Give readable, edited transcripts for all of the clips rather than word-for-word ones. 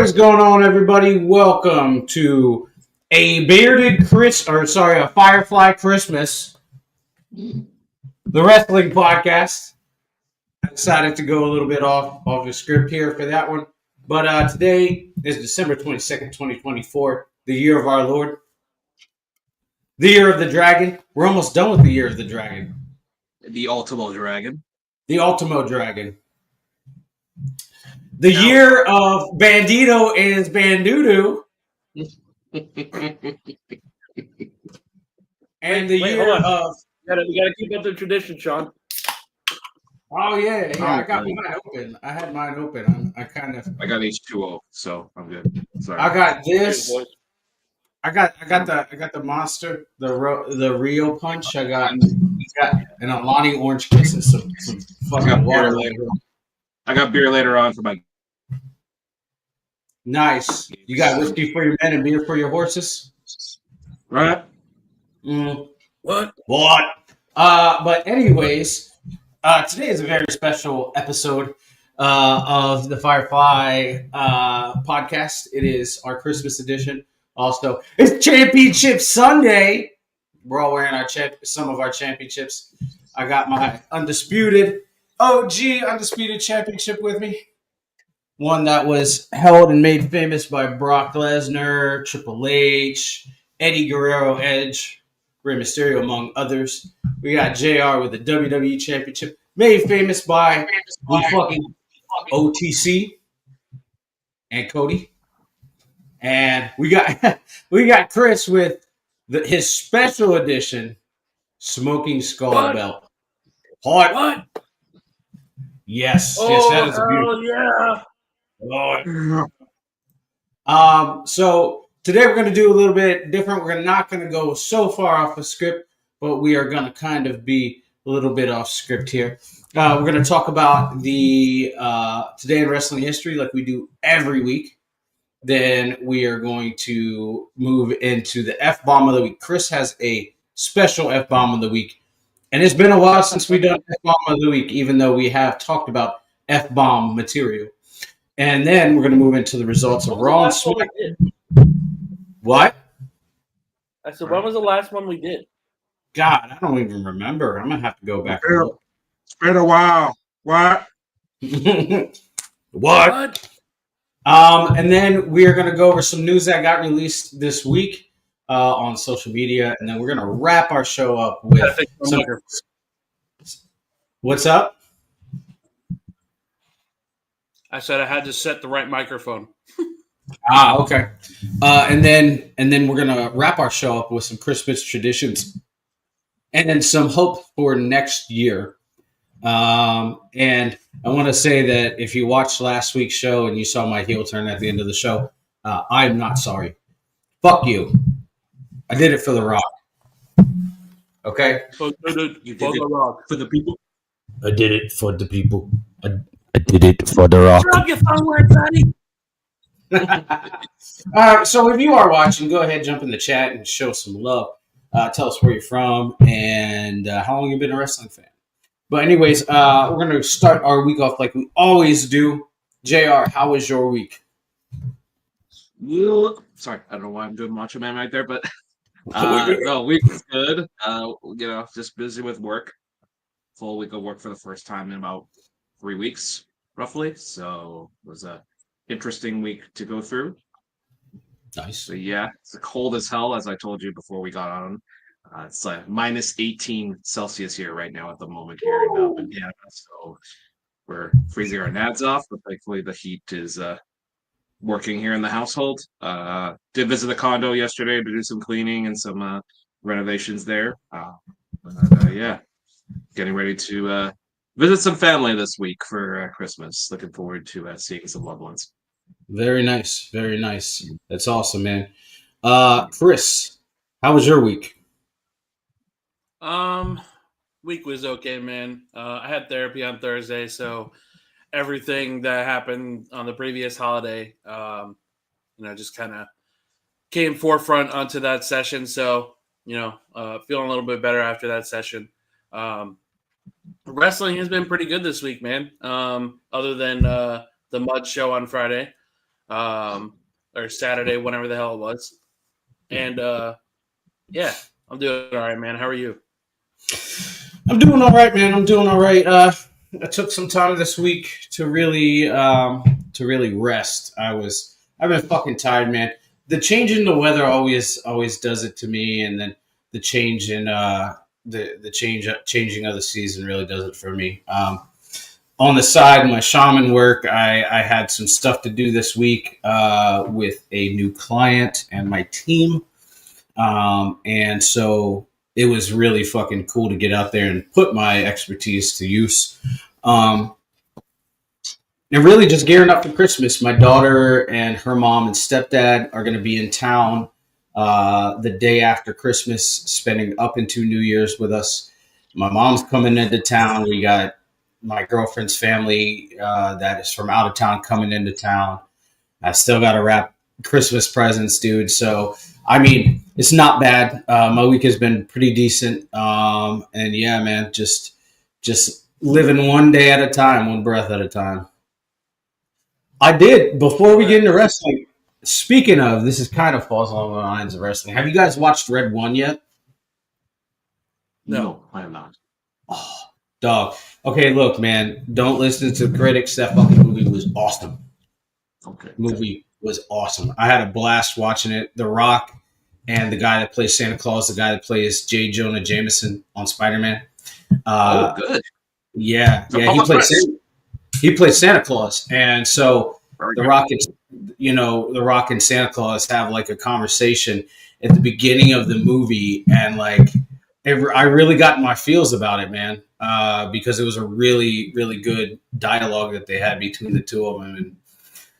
What is going on, everybody? Welcome to a Firefly Christmas, the wrestling podcast. I decided to go a little bit off the script here for that one. But today is December 22nd, 2024, the year of our Lord, the year of the dragon. We're almost done with the year of the dragon. The Ultimo Dragon. The Ultimo Dragon. The year of Bandito is Bandoodoo. And the year of... You gotta keep up the tradition, Sean. Oh, yeah. I got mine open. I had mine open. I got H2O, so I'm good. Sorry. I got this. I got the monster, the Rio punch. I got an Alani orange kiss and some fucking water later. I got beer later on for my... Nice. You got whiskey for your men and beer for your horses? Right. What? But anyways, today is a very special episode of the Firefly podcast. It is our Christmas edition. Also, it's Championship Sunday. We're all wearing some of our championships. I got my undisputed championship with me. One that was held and made famous by Brock Lesnar, Triple H, Eddie Guerrero, Edge, Rey Mysterio, among others. We got JR with the WWE Championship, made famous by fucking OTC and Cody. And we got Chris with his special edition Smoking Skull belt. What? Yes, that is beautiful. Yeah. So today we're going to do a little bit different. We're not going to go so far off the script, but we are going to kind of be a little bit off script here. We're going to talk about the Today in Wrestling History like we do every week. Then we are going to move into the F-Bomb of the Week. Chris has a special F-Bomb of the Week. And it's been a while since we've done F-Bomb of the Week, even though we have talked about F-Bomb material. And then we're going to move into the results of Raw and SmackDown. What? I said, when was the last one we did? God, I don't even remember. I'm going to have to go back. It's been a while. What? What? And then we are going to go over some news that got released this week on social media. And then we're going to wrap our show up with some... What's up? I said I had to set the right microphone. Okay. And then we're gonna wrap our show up with some Christmas traditions, and then some hope for next year. And I want to say that if you watched last week's show and you saw my heel turn at the end of the show, I'm not sorry. Fuck you. I did it for The Rock. Okay. You did it for The Rock. For the people. I did it for the people. I did it for The Rock. Drop your phone word, buddy. So if you are watching, go ahead, jump in the chat and show some love. Tell us where you're from and how long you've been a wrestling fan. But anyways, we're going to start our week off like we always do. JR, how was your week? Sorry, I don't know why I'm doing Macho Man right there, but week was good. Just busy with work. Full week of work for the first time in about 3 weeks, roughly. So it was a interesting week to go through. Nice. So yeah, it's cold as hell, as I told you before we got on. It's like minus 18 Celsius here right now at the moment here in Indiana. So we're freezing our nads off, but thankfully the heat is working here in the household. Did visit the condo yesterday to do some cleaning and some renovations there. Yeah, getting ready to visit some family this week for Christmas. Looking forward to seeing some loved ones. Very nice. Very nice. That's awesome, man. Chris, how was your week? Week was okay, man. I had therapy on Thursday, so everything that happened on the previous holiday, just kind of came forefront onto that session. So, feeling a little bit better after that session. Wrestling has been pretty good this week, man. Other than the Mud show on Friday. or Saturday, whenever the hell it was. And yeah, I'm doing all right, man. How are you? I'm doing all right, man. I'm doing all right. I took some time this week to really rest. I've been fucking tired, man. The change in the weather always does it to me, and then the change in changing of the season really does it for me. On the side, my shaman work, I had some stuff to do this week with a new client and my team. And so it was really fucking cool to get out there and put my expertise to use. Um, and really just gearing up for Christmas. My daughter and her mom and stepdad are going to be in town the day after Christmas, spending up into New Year's with us. My mom's coming into town. We got my girlfriend's family that is from out of town coming into town. I still got to wrap Christmas presents, dude. So, I mean, it's not bad. My week has been pretty decent. And yeah, man, just living one day at a time, one breath at a time. I did. Before we get into wrestling, speaking of, this is kind of falls along the lines of wrestling. Have you guys watched Red One yet? No, I am not. Oh, dog. Okay, look, man, don't listen to critics. That fucking movie was awesome. Okay. Movie was awesome. I had a blast watching it. The Rock and the guy that plays Santa Claus, the guy that plays J. Jonah Jameson on Spider-Man. Good. Yeah, So yeah, he played Santa Claus, and so Very the good. Rock and the Rock and Santa Claus have like a conversation at the beginning of the movie, and like I really got in my feels about it, man, because it was a really really good dialogue that they had between the two of them, and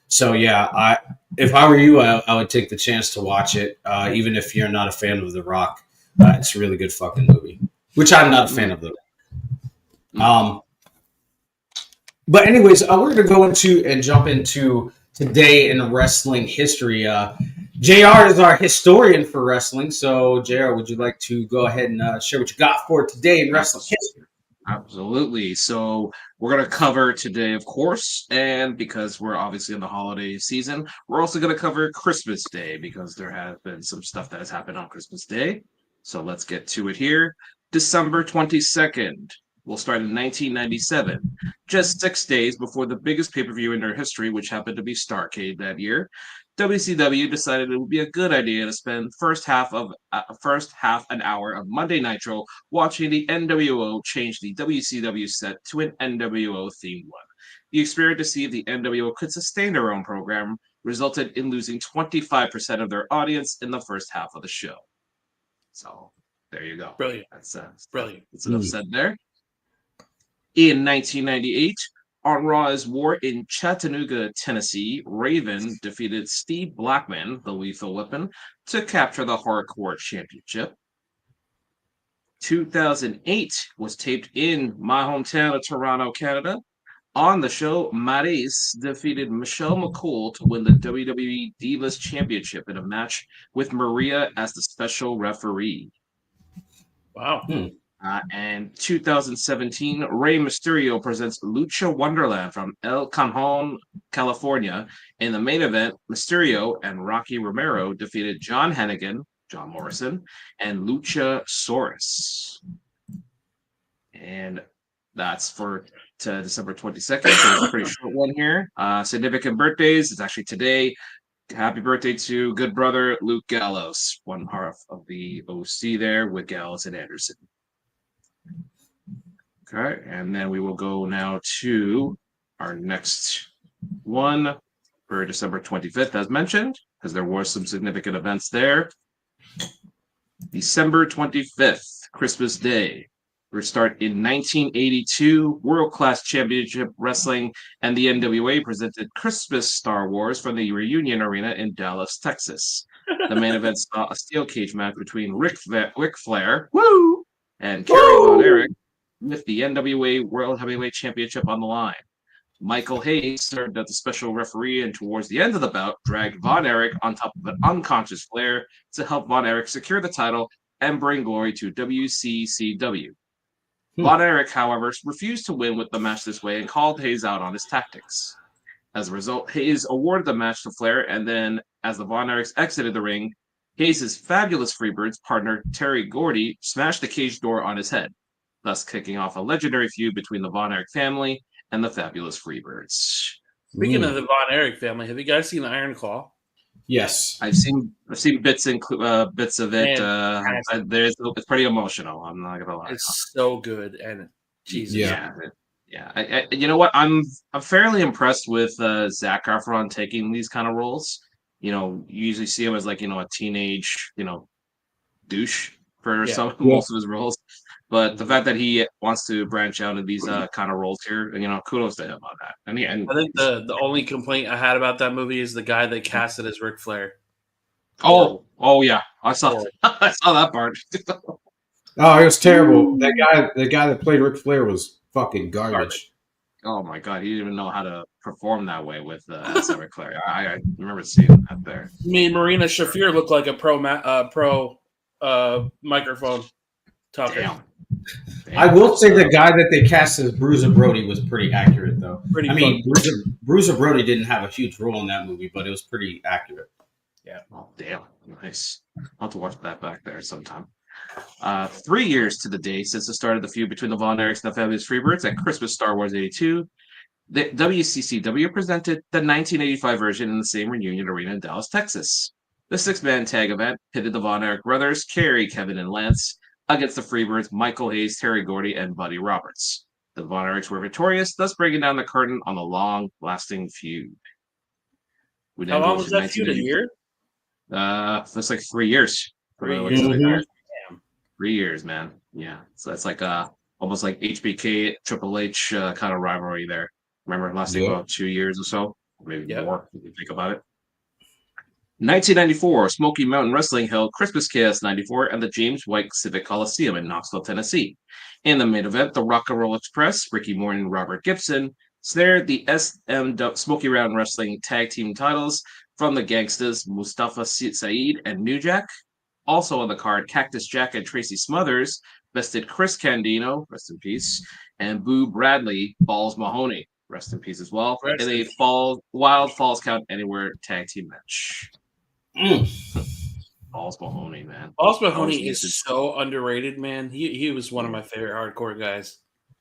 so yeah, if I were you, I would take the chance to watch it, even if you're not a fan of The Rock. It's a really good fucking movie, which I'm not a fan of The Rock. But anyways, we're going to go into and jump into today in wrestling history. JR is our historian for wrestling. So, JR, would you like to go ahead and share what you got for today in wrestling history? Absolutely. So we're going to cover today, of course, and because we're obviously in the holiday season, we're also going to cover Christmas Day because there has been some stuff that has happened on Christmas Day. So let's get to it here. December 22nd. We'll start in 1997, just 6 days before the biggest pay-per-view in their history, which happened to be Starrcade that year. WCW decided it would be a good idea to spend first half an hour of Monday Nitro watching the NWO change the WCW set to an NWO themed one. The experiment to see if the NWO could sustain their own program resulted in losing 25% of their audience in the first half of the show. So there you go. Brilliant. Brilliant. That's enough said there. In 1998, on Raw's War in Chattanooga, Tennessee, Raven defeated Steve Blackman, the Lethal Weapon, to capture the Hardcore Championship. 2008 was taped in my hometown of Toronto, Canada. On the show, Maryse defeated Michelle McCool to win the WWE Divas Championship in a match with Maria as the special referee. Wow. And 2017, Rey Mysterio presents Lucha Wonderland from El Cajon, California. In the main event, Mysterio and Rocky Romero defeated John Hennigan, John Morrison, and Luchasaurus. And that's for December 22nd. So it's a pretty short one here. Significant birthdays. It's actually today. Happy birthday to good brother Luke Gallows, one half of the OC there with Gallows and Anderson. Okay, and then we will go now to our next one for December 25th, as mentioned, because there were some significant events there. December 25th, Christmas Day. We start in 1982, World Class Championship Wrestling and the NWA presented Christmas Star Wars from the Reunion Arena in Dallas, Texas. The main event saw a steel cage match between Ric Flair and Kerry Von Erich with the NWA World Heavyweight Championship on the line. Michael Hayes served as the special referee and towards the end of the bout dragged Von Erich on top of an unconscious Flair to help Von Erich secure the title and bring glory to WCCW. Von Erich, however, refused to win with the match this way and called Hayes out on his tactics. As a result, Hayes awarded the match to Flair, and then as the Von Erichs exited the ring, Hayes' fabulous Freebirds partner Terry Gordy smashed the cage door on his head, thus kicking off a legendary feud between the Von Erich family and the fabulous Freebirds. Speaking of the Von Erich family, have you guys seen Iron Claw? Yes. I've seen bits of it. It's pretty emotional. I'm not gonna lie. It's so good, and Jesus, Yeah. You know what? I'm fairly impressed with Zac Efron taking these kind of roles. You usually see him as like a teenage douche for most of his roles, but the fact that he wants to branch out into these kind of roles here, kudos to him on that. And I think the only complaint I had about that movie is the guy they casted as Ric Flair. Oh yeah, I saw that part. Oh, it was terrible. The guy that played Ric Flair was fucking garbage. Oh my god, he didn't even know how to perform that way with as Ric Flair. I remember seeing that there. I mean, Marina Shafir looked like a pro microphone talker. Damn. I will say the guy that they cast as Bruiser Brody was pretty accurate, though. Bruiser Brody didn't have a huge role in that movie, but it was pretty accurate. Yeah. Oh, damn. Nice. I'll have to watch that back there sometime. 3 years to the day since the start of the feud between the Von Erichs and the Fabulous Freebirds at Christmas Star Wars 82, the WCCW presented the 1985 version in the same reunion arena in Dallas, Texas. The six-man tag event pitted the Von Erich brothers, Kerry, Kevin, and Lance, against the Freebirds, Michael Hayes, Terry Gordy, and Buddy Roberts. The Von Erichs were victorious, thus breaking down the curtain on the long-lasting feud. How long was that feud? A year? That's like 3 years. 3 years. 3 years, man. Yeah. So that's like almost like HBK, Triple H kind of rivalry there. Remember, lasting about 2 years or so, maybe more if you think about it. 1994, Smoky Mountain Wrestling held Christmas Chaos 94 at the James White Civic Coliseum in Knoxville, Tennessee. In the main event, the Rock and Roll Express, Ricky Morton and Robert Gibson, snared the SM Smoky Mountain Wrestling tag team titles from the Gangstas Mustafa Saeed and New Jack. Also on the card, Cactus Jack and Tracy Smothers bested Chris Candido, rest in peace, and Boo Bradley, Balls Mahoney, rest in peace as well, in a Wild Falls Count Anywhere tag team match. Balls Mahoney, man. Balls Mahoney is so underrated, man. He was one of my favorite hardcore guys.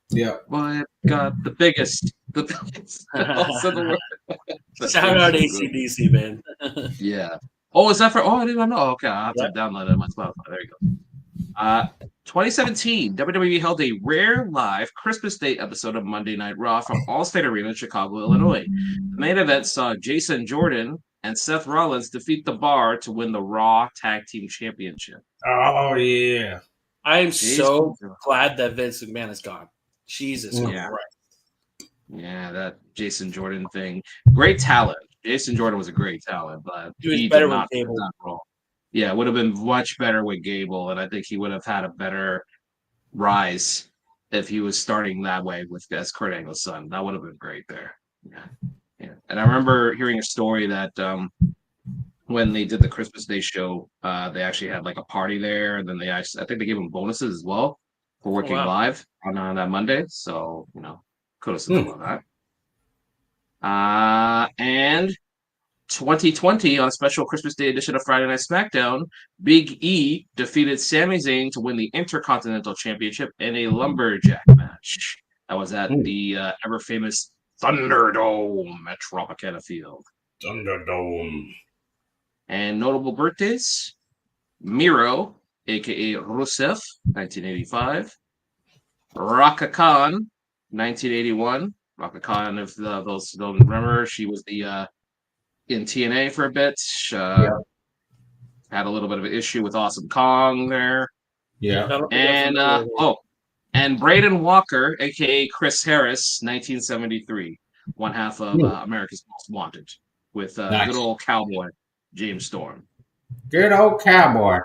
Yeah. My God, the biggest. Also the Shout out AC/DC, man. Yeah. Oh, is that for? Oh, I didn't know. Okay, I'll have to download it on my Spotify. There you go. 2017, WWE held a rare live Christmas Day episode of Monday Night Raw from Allstate Arena in Chicago, Illinois. The main event saw Jason Jordan and Seth Rollins defeat the Bar to win the Raw Tag Team Championship. Oh, yeah. I am so glad that Vince McMahon is gone. Jesus Christ. Yeah, that Jason Jordan thing. Great talent. Jason Jordan was a great talent, but he did not fit that role. Yeah, it would have been much better with Gable, and I think he would have had a better rise if he was starting that way as Kurt Angle's son. That would have been great there. Yeah. And I remember hearing a story that when they did the Christmas Day show, they actually had like a party there, and then I think they gave him bonuses as well for working live on that Monday. So kudos to them on that. And 2020, on a special Christmas Day edition of Friday Night SmackDown, Big E defeated Sami Zayn to win the Intercontinental Championship in a lumberjack match. That was at the ever famous Thunderdome at Tropicana Field. Thunderdome. And notable birthdays: Miro, aka Rusev, 1985. Raka Khan, 1981. Raka Khan, if those don't remember, she was the in TNA for a bit. Had a little bit of an issue with Awesome Kong there. Yeah. And Braden Walker, aka Chris Harris, 1973. One half of America's Most Wanted with good old cowboy James Storm. Good old cowboy.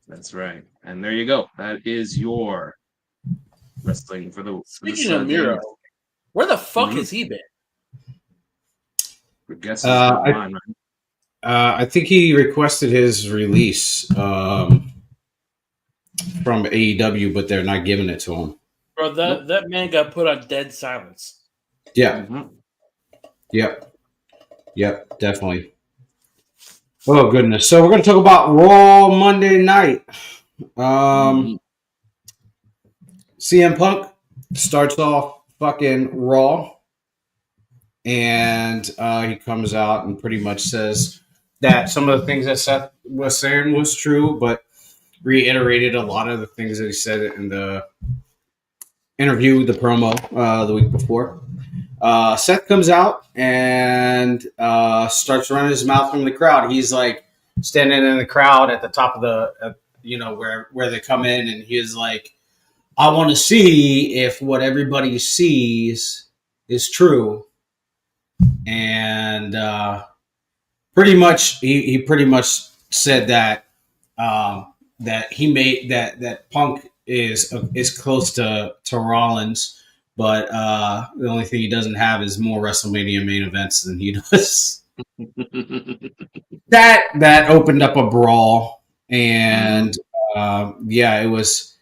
That's right. And there you go. That is your wrestling for the. Speaking of Miro, where the fuck has he been? I think he requested his release from AEW, but they're not giving it to him. Bro, that man got put on dead silence. Yeah. Yep. Yep. Definitely. Oh goodness. So we're gonna talk about Raw Monday night. Mhm. CM Punk starts off fucking Raw, and he comes out and pretty much says that some of the things that Seth was saying was true, but reiterated a lot of the things that he said in the interview, the promo the week before. Seth comes out and starts running his mouth from the crowd. He's like standing in the crowd at the top of the, where they come in, and he's like, "I want to see if what everybody sees is true." And pretty much, he pretty much said that that he made that Punk is close to Rollins, but the only thing he doesn't have is more WrestleMania main events than he does. That opened up a brawl, and yeah, it was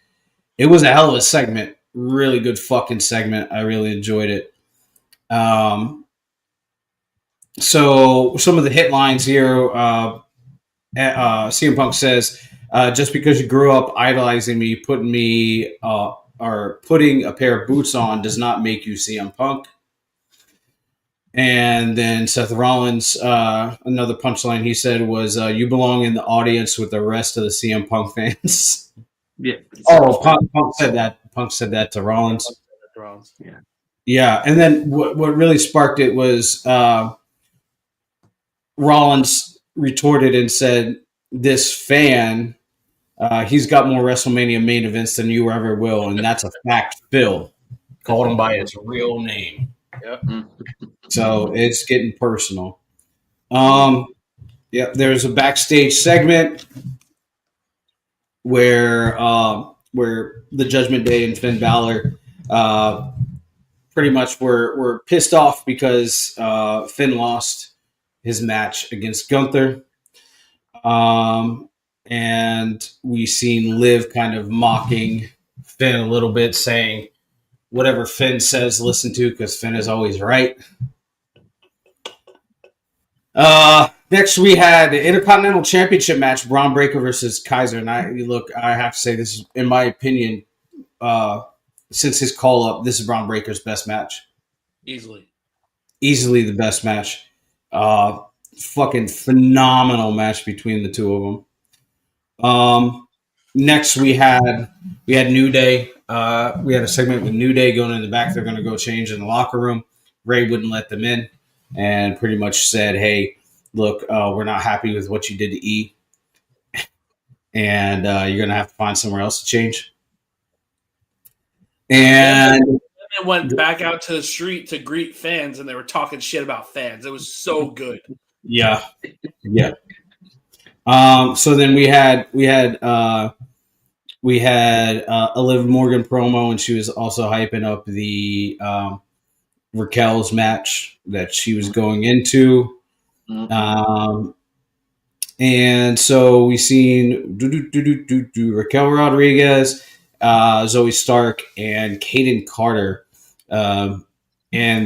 a hell of a segment. Really good fucking segment. I really enjoyed it. So some of the hit lines here. CM Punk says, "Just because you grew up idolizing me, putting a pair of boots on does not make you CM Punk." And then Seth Rollins, another punchline he said was, "You belong in the audience with the rest of the CM Punk fans." Yeah. Oh, Punk said that. Punk said that to Rollins. Yeah. Yeah, and then what really sparked it was Rollins retorted and said, "This fan, he's got more WrestleMania main events than you ever will, and that's a fact." Phil called him by his real name. Yep. So it's getting personal. Yeah, there's a backstage segment where the Judgment Day and Finn Balor pretty much were pissed off because Finn lost his match against Gunther. And we seen Liv kind of mocking Finn a little bit, saying whatever Finn says, listen to, because Finn is always right. Next, we had the Intercontinental Championship match: Braun Breaker versus Kaiser. And I have to say, this is, in my opinion, since his call up, this is Braun Breaker's best match. Easily the best match. Fucking phenomenal match between the two of them. Next, we had New Day. We had a segment with New Day going in the back. They're going to go change in the locker room. Ray wouldn't let them in, and pretty much said, "Hey, look, we're not happy with what you did to E, and you're going to have to find somewhere else to change." And they went back out to the street to greet fans, and they were talking shit about fans. It was so good. Yeah. So then we had a Liv Morgan promo, and she was also hyping up the Raquel's match that she was going into. And so we seen Raquel Rodriguez, Zoe Stark, and Kaden Carter in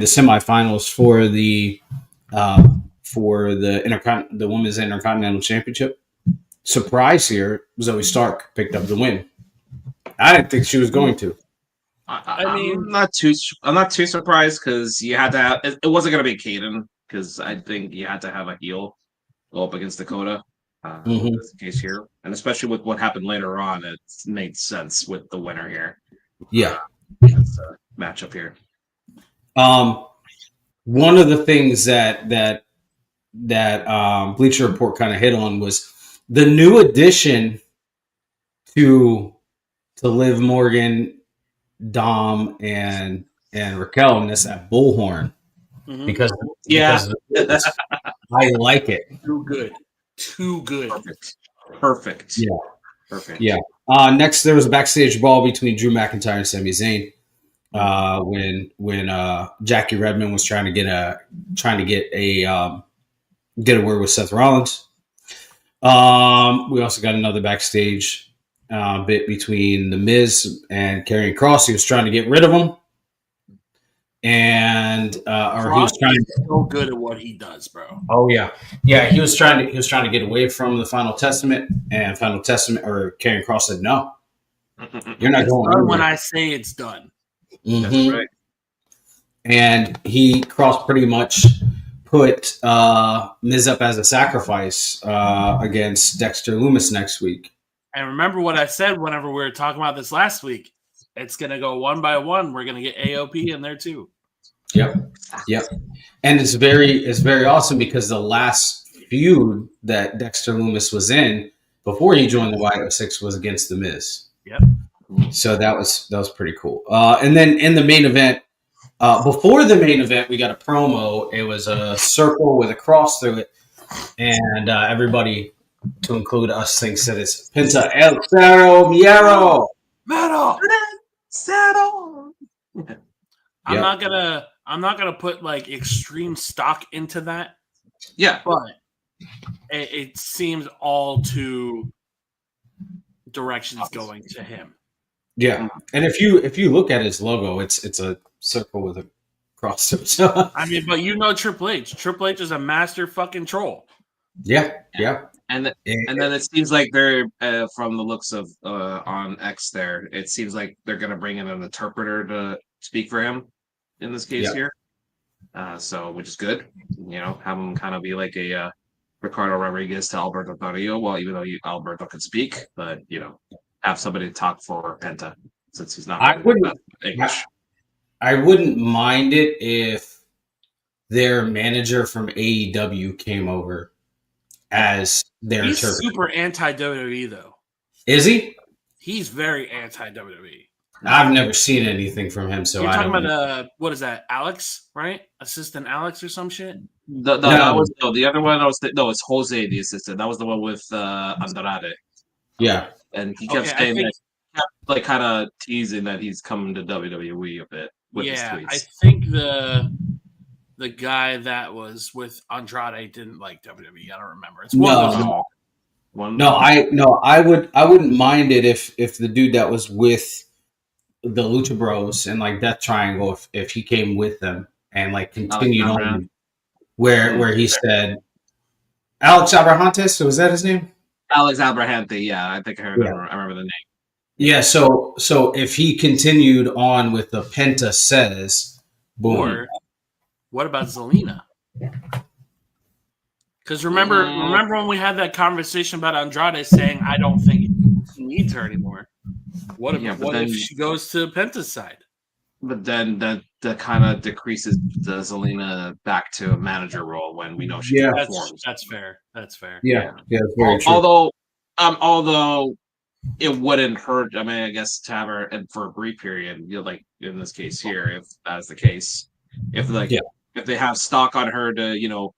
the semifinals for the Women's Intercontinental Championship. Surprise here, Zoe Stark picked up the win. I didn't think she was going to. I'm not too surprised because you had to have, it wasn't going to be Caden, because I think you had to have a heel go up against Dakota. That's the case here, and especially with what happened later on, it made sense with the winner here. Yeah, that's a matchup here. One of the things that Bleacher Report kind of hit on was the new addition to Liv Morgan, Dom, and Raquel, and that's that bullhorn. Because I like it. Too good. Perfect. Yeah. Perfect. Yeah. Next, there was a backstage brawl between Drew McIntyre and Sami Zayn. When Jackie Redmond was trying to get a word with Seth Rollins. We also got another backstage bit between The Miz and Karrion Kross. He was trying to get rid of him. and or he was Cross trying. is so good at what he does, bro. Oh yeah, he was trying to get away from the Final Testament, and Final Testament or Karrion Cross said, "No, you're not It's going done when anywhere." I say it's done. That's Mhm. right. And Cross pretty much put Miz up as a sacrifice against Dexter Loomis next week. And remember what I said whenever we were talking about this last week. It's gonna go one by one. We're gonna get AOP in there too. Yep. And it's very awesome because the last feud that Dexter Loomis was in before he joined the YO6 was against the Miz. Yep. So that was pretty cool. And then in the main event, before the main event, we got a promo. It was a circle with a cross through it, and everybody, to include us, thinks that it's Penta El Cerro Miero. Metal Saddle. I'm not gonna put like extreme stock into that, Yeah. but it seems all two directions going to him. Yeah, and if you look at his logo, it's a circle with a cross. So I mean, but you know Triple H. Triple H is a master fucking troll. yeah. And then it seems like they're from the looks of on X there. It seems like they're gonna bring in an interpreter to speak for him in this case here. So which is good. You know, have him kind of be like a Ricardo Rodriguez to Alberto Carrillo. Well, even though Alberto can speak, but you know, have somebody to talk for Penta since he's not English. I wouldn't mind it if their manager from AEW came over as their He's interpreter. super anti WWE though. Is he? He's very anti WWE. I've never seen anything from him, so You're I talking don't. about what is that? Alex, right? Assistant Alex or some shit. That was the other one. It's Jose, the assistant. That was the one with Andrade. Yeah, And he kept saying that, like kind of teasing that he's coming to WWE a bit with his tweets. I think the guy that was with Andrade didn't like WWE. I don't remember. It's one of those. I wouldn't mind it if the dude that was with the Lucha Bros and like Death Triangle, if he came with them and like continued on where he said Alex Abrahantes, so was that his name? Alex Abrahante, yeah, I think I remember the name. Yeah, so if he continued on with the Penta says, boom. Or what about Zelina? Because remember when we had that conversation about Andrade saying, I don't think he needs her anymore. What if she goes to Penta's side? But then that kind of decreases the Zelina back to a manager role when we know she performs. That's fair. Yeah, that's very true. Although it wouldn't hurt. I mean, I guess to have her for a brief period, you know, like in this case here, if that's the case, if they have stock on her to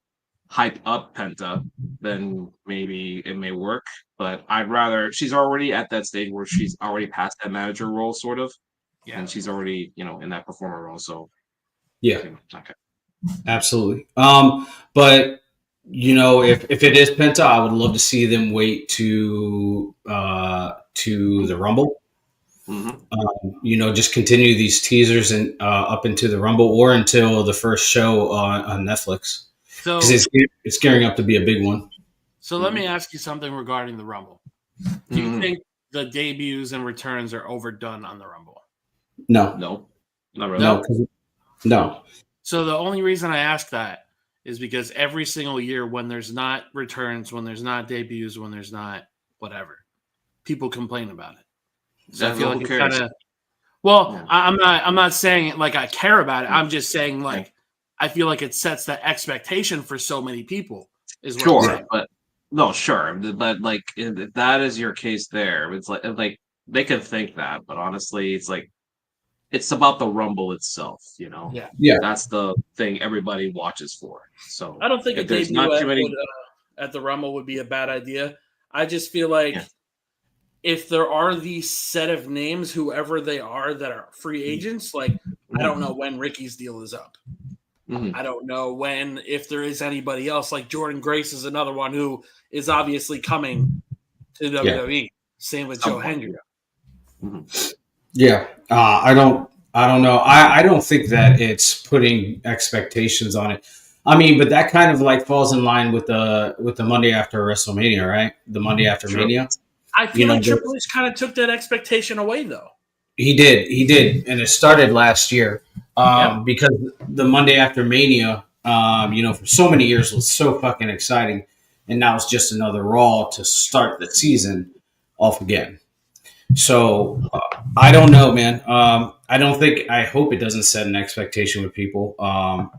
hype up Penta, then maybe it may work. But I'd rather she's already at that stage where she's already past that manager role, sort of. Yeah. And she's already, in that performer role. So yeah, okay, absolutely. But if it is Penta, I would love to see them wait to the Rumble. Mm-hmm. Just continue these teasers and up into the Rumble or until the first show on Netflix. So it's gearing up to be a big one. So let me ask you something regarding the Rumble. Do you think the debuts and returns are overdone on the Rumble? No, not really. No. So the only reason I ask that is because every single year when there's not returns, when there's not debuts, when there's not whatever, people complain about it. So I feel like it's kind of. Well, yeah. I'm not saying it like I care about it. I'm just saying like I feel like it sets the expectation for so many people. Is what I'm saying. But no, sure, but like if that is your case, there, it's like they can think that, but honestly, it's like. It's about the Rumble itself, Yeah. That's the thing everybody watches for. So I don't think a debut at the Rumble would be a bad idea. I just feel like if there are these set of names, whoever they are, that are free agents, like I don't know when Ricky's deal is up. I don't know if there is anybody else. Like Jordan Grace is another one who is obviously coming to WWE. Same with Joe Hendry. Yeah, I I don't know. I don't think that it's putting expectations on it. I mean, but that kind of like falls in line with the Monday after WrestleMania, right? The Monday after True. Mania. I You feel know, like Triple H kind of took that expectation away, though. he did, and it started last year Yep. because the Monday after Mania, for so many years was so fucking exciting, and now it's just another Raw to start the season off again. So I don't know, man. I don't think. I hope it doesn't set an expectation with people.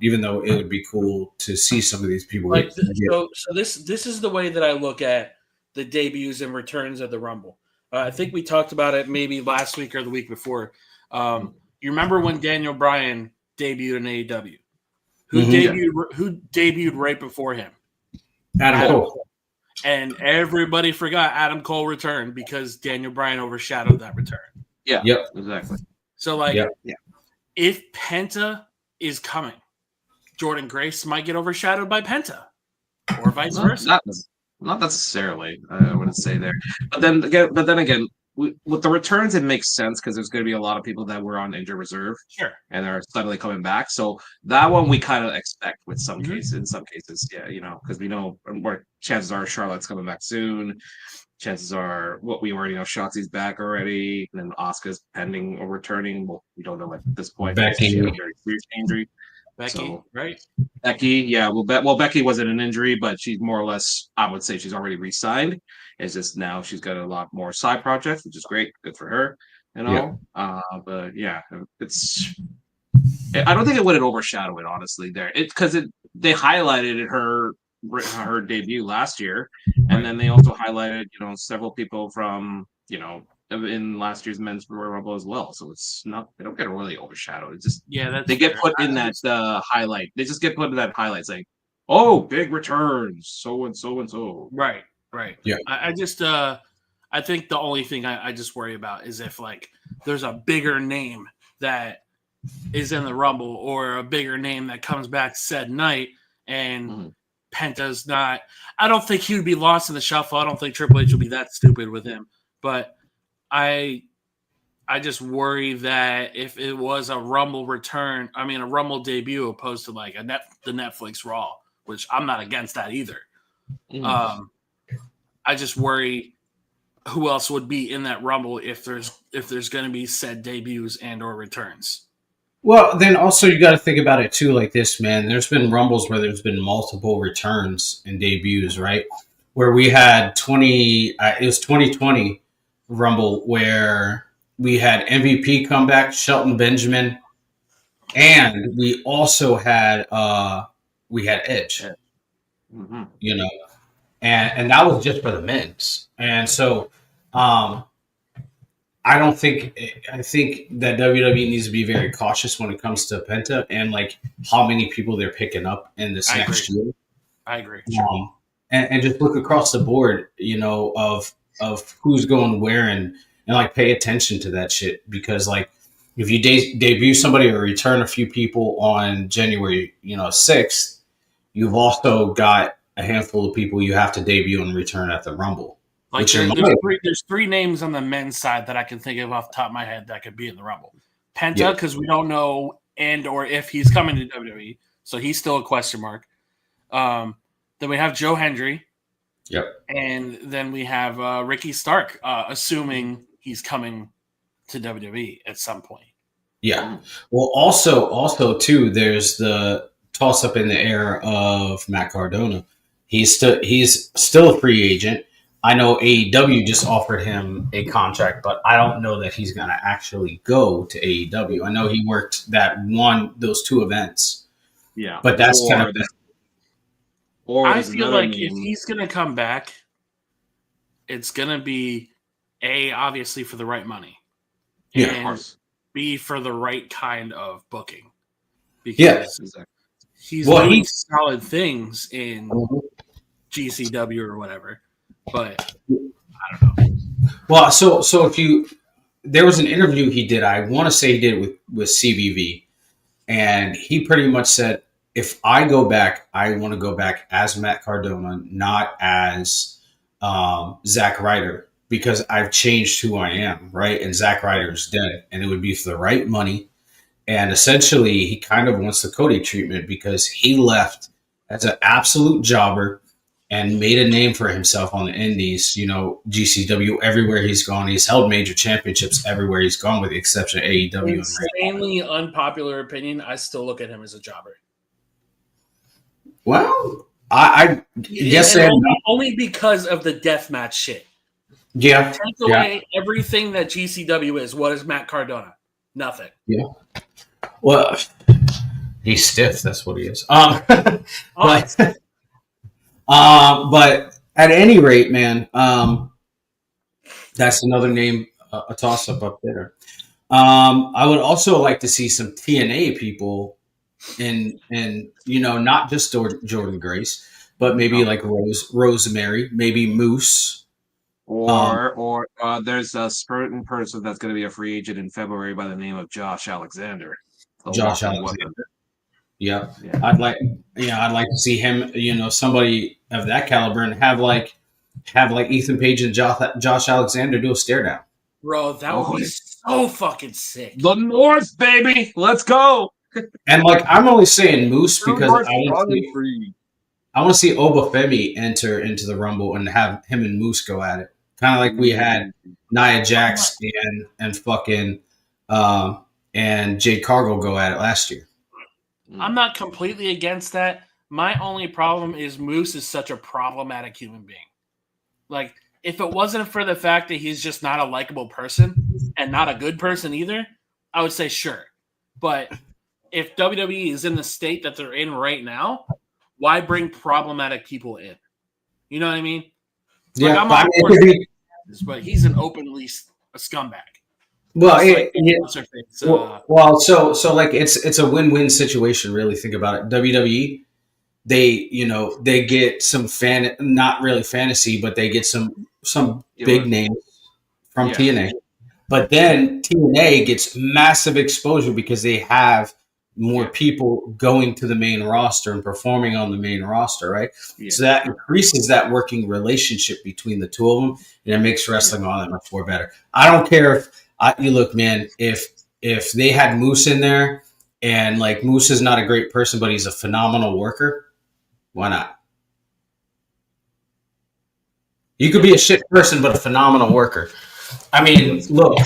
Even though it would be cool to see some of these people Like get. so this is the way that I look at the debuts and returns of the Rumble. I think we talked about it maybe last week or the week before. You remember when Daniel Bryan debuted in AEW? Who Mhm. debuted right before him? Adam Cole. And everybody forgot Adam Cole returned because Daniel Bryan overshadowed that return. Yeah. Yep. Exactly. So like Yep. if Penta is coming, Jordan Grace might get overshadowed by Penta, or vice versa. Not necessarily. I wouldn't say there. But then again, with the returns, it makes sense because there's going to be a lot of people that were on injured reserve Sure. and are suddenly coming back. So that one we kind of expect with some Mhm. cases. In some cases, yeah, because we know what chances are Charlotte's coming back soon. Chances are, what we already know, Shotzi's back already, and then Asuka's pending or returning. Well, we don't know at this point because she had a Becky. very serious injury. Becky, So right? Becky, yeah, well, Becky wasn't an injury, but she's more or less, I would say, she's already re-signed. It's just now she's got a lot more side projects, which is great, good for her, and Yeah. all. But yeah, I don't think it would overshadow it, honestly. They highlighted her debut last year, and then they also highlighted several people from in last year's men's Royal Rumble as well. So it's not, they don't get really overshadowed. It's just That's they get fair. put in that highlight. They just get put in that highlight saying, "Oh, big returns, so and so and so." Right. Yeah. I just I think the only thing I just worry about is if like there's a bigger name that is in the Rumble or a bigger name that comes back said night and Penta's not. I don't think he would be lost in the shuffle. I don't think Triple H will be that stupid with him. But I just worry that if it was a Rumble return, I mean a Rumble debut opposed to like the Netflix Raw, which I'm not against that either. I just worry who else would be in that Rumble if there's going to be said debuts and or returns. Well, then also you got to think about it too, like this, man. There's been rumbles where there's been multiple returns and debuts, right? Where we had it was 2020 Rumble where we had MVP come back, Shelton Benjamin, and we had Edge, you know, and that was just for the men's, and so um, I think that WWE needs to be very cautious when it comes to Penta and like how many people they're picking up in this next year. I agree. And just look across the board, of who's going where and like pay attention to that shit because like if you debut somebody or return a few people on January 6th, you've also got a handful of people you have to debut and return at the Rumble. Like there's three names on the men's side that I can think of off the top of my head that could be in the Rumble. Penta, because we don't know and or if he's coming to WWE, so he's still a question mark. Then we have Joe Hendry. Yep. And then we have Ricky Stark, assuming he's coming to WWE at some point. Yeah. Well, also too, there's the toss up in the air of Matt Cardona. He's still a free agent. I know AEW just offered him a contract, but I don't know that he's going to actually go to AEW. I know he worked those two events. Yeah. But that's kind of. I feel like if he's going to come back, it's going to be obviously for the right money. Yeah. And B, for the right kind of booking. Because he's doing solid things in GCW or whatever. But I don't know. Well, so there was an interview he did. I want to say he did with CBV, and he pretty much said, "If I go back, I want to go back as Matt Cardona, not as Zack Ryder, because I've changed who I am, right? And Zack Ryder's dead, and it would be for the right money, And essentially, he kind of wants the Cody treatment because he left as an absolute jobber and made a name for himself on the Indies. GCW everywhere he's gone. He's held major championships everywhere he's gone, with the exception of AEW. Insanely unpopular opinion. I still look at him as a jobber. Well, I guess only because of the deathmatch shit. Yeah. Take away everything that GCW is. What is Matt Cardona? Nothing. Yeah. Well, he's stiff. That's what he is. But at any rate, man, that's another name, a toss up there. I would also like to see some TNA people in not just Jordan Grace, but maybe like Rosemary, maybe Moose. Or there's a certain person that's going to be a free agent in February by the name of Josh Alexander. Josh Alexander. Yeah. I'd like to see him, somebody of that caliber, and have like Ethan Page and Josh Alexander do a stare down. Bro, that would be so fucking sick. The North, baby, let's go. And I'm only saying Moose because I want to see Obafemi enter into the Rumble and have him and Moose go at it, kind of like we had Nia Jax and fucking and Jade Cargill go at it last year. I'm not completely against that. My only problem is Moose is such a problematic human being. Like, if it wasn't for the fact that he's just not a likable person and not a good person either, I would say sure. But if WWE is in the state that they're in right now, why bring problematic people in? You know what I mean? Yeah, but he's an openly a scumbag. Well, so like it's a win-win situation. Really think about it. WWE, they get some not really fantasy, but they get some big names from TNA. But then TNA gets massive exposure because they have more people going to the main roster and performing on the main roster, right? Yeah. So that increases that working relationship between the two of them, and it makes wrestling all that much more better. I don't care if you look, man. If they had Moose in there, and like Moose is not a great person, but he's a phenomenal worker, why not? You could be a shit person, but a phenomenal worker. I mean, look,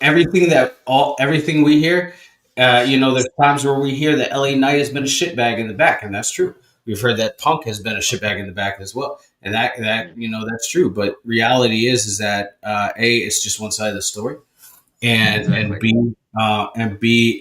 everything we hear, there's times where we hear that LA Knight has been a shitbag in the back, and that's true. We've heard that Punk has been a shitbag in the back as well, and that that's true. But reality is that A, it's just one side of the story, and B,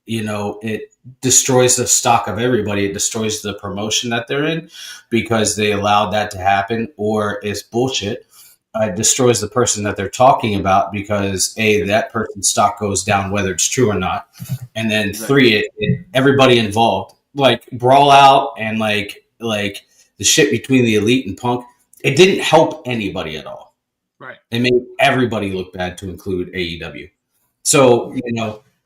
it destroys the stock of everybody. It destroys the promotion that they're in because they allowed that to happen, or it's bullshit. It destroys the person that they're talking about because A, that person's stock goes down whether it's true or not, and then three, everybody involved, like Brawl Out and like the shit between the Elite and Punk, it didn't help anybody at all. Right. It made everybody look bad, to include AEW. So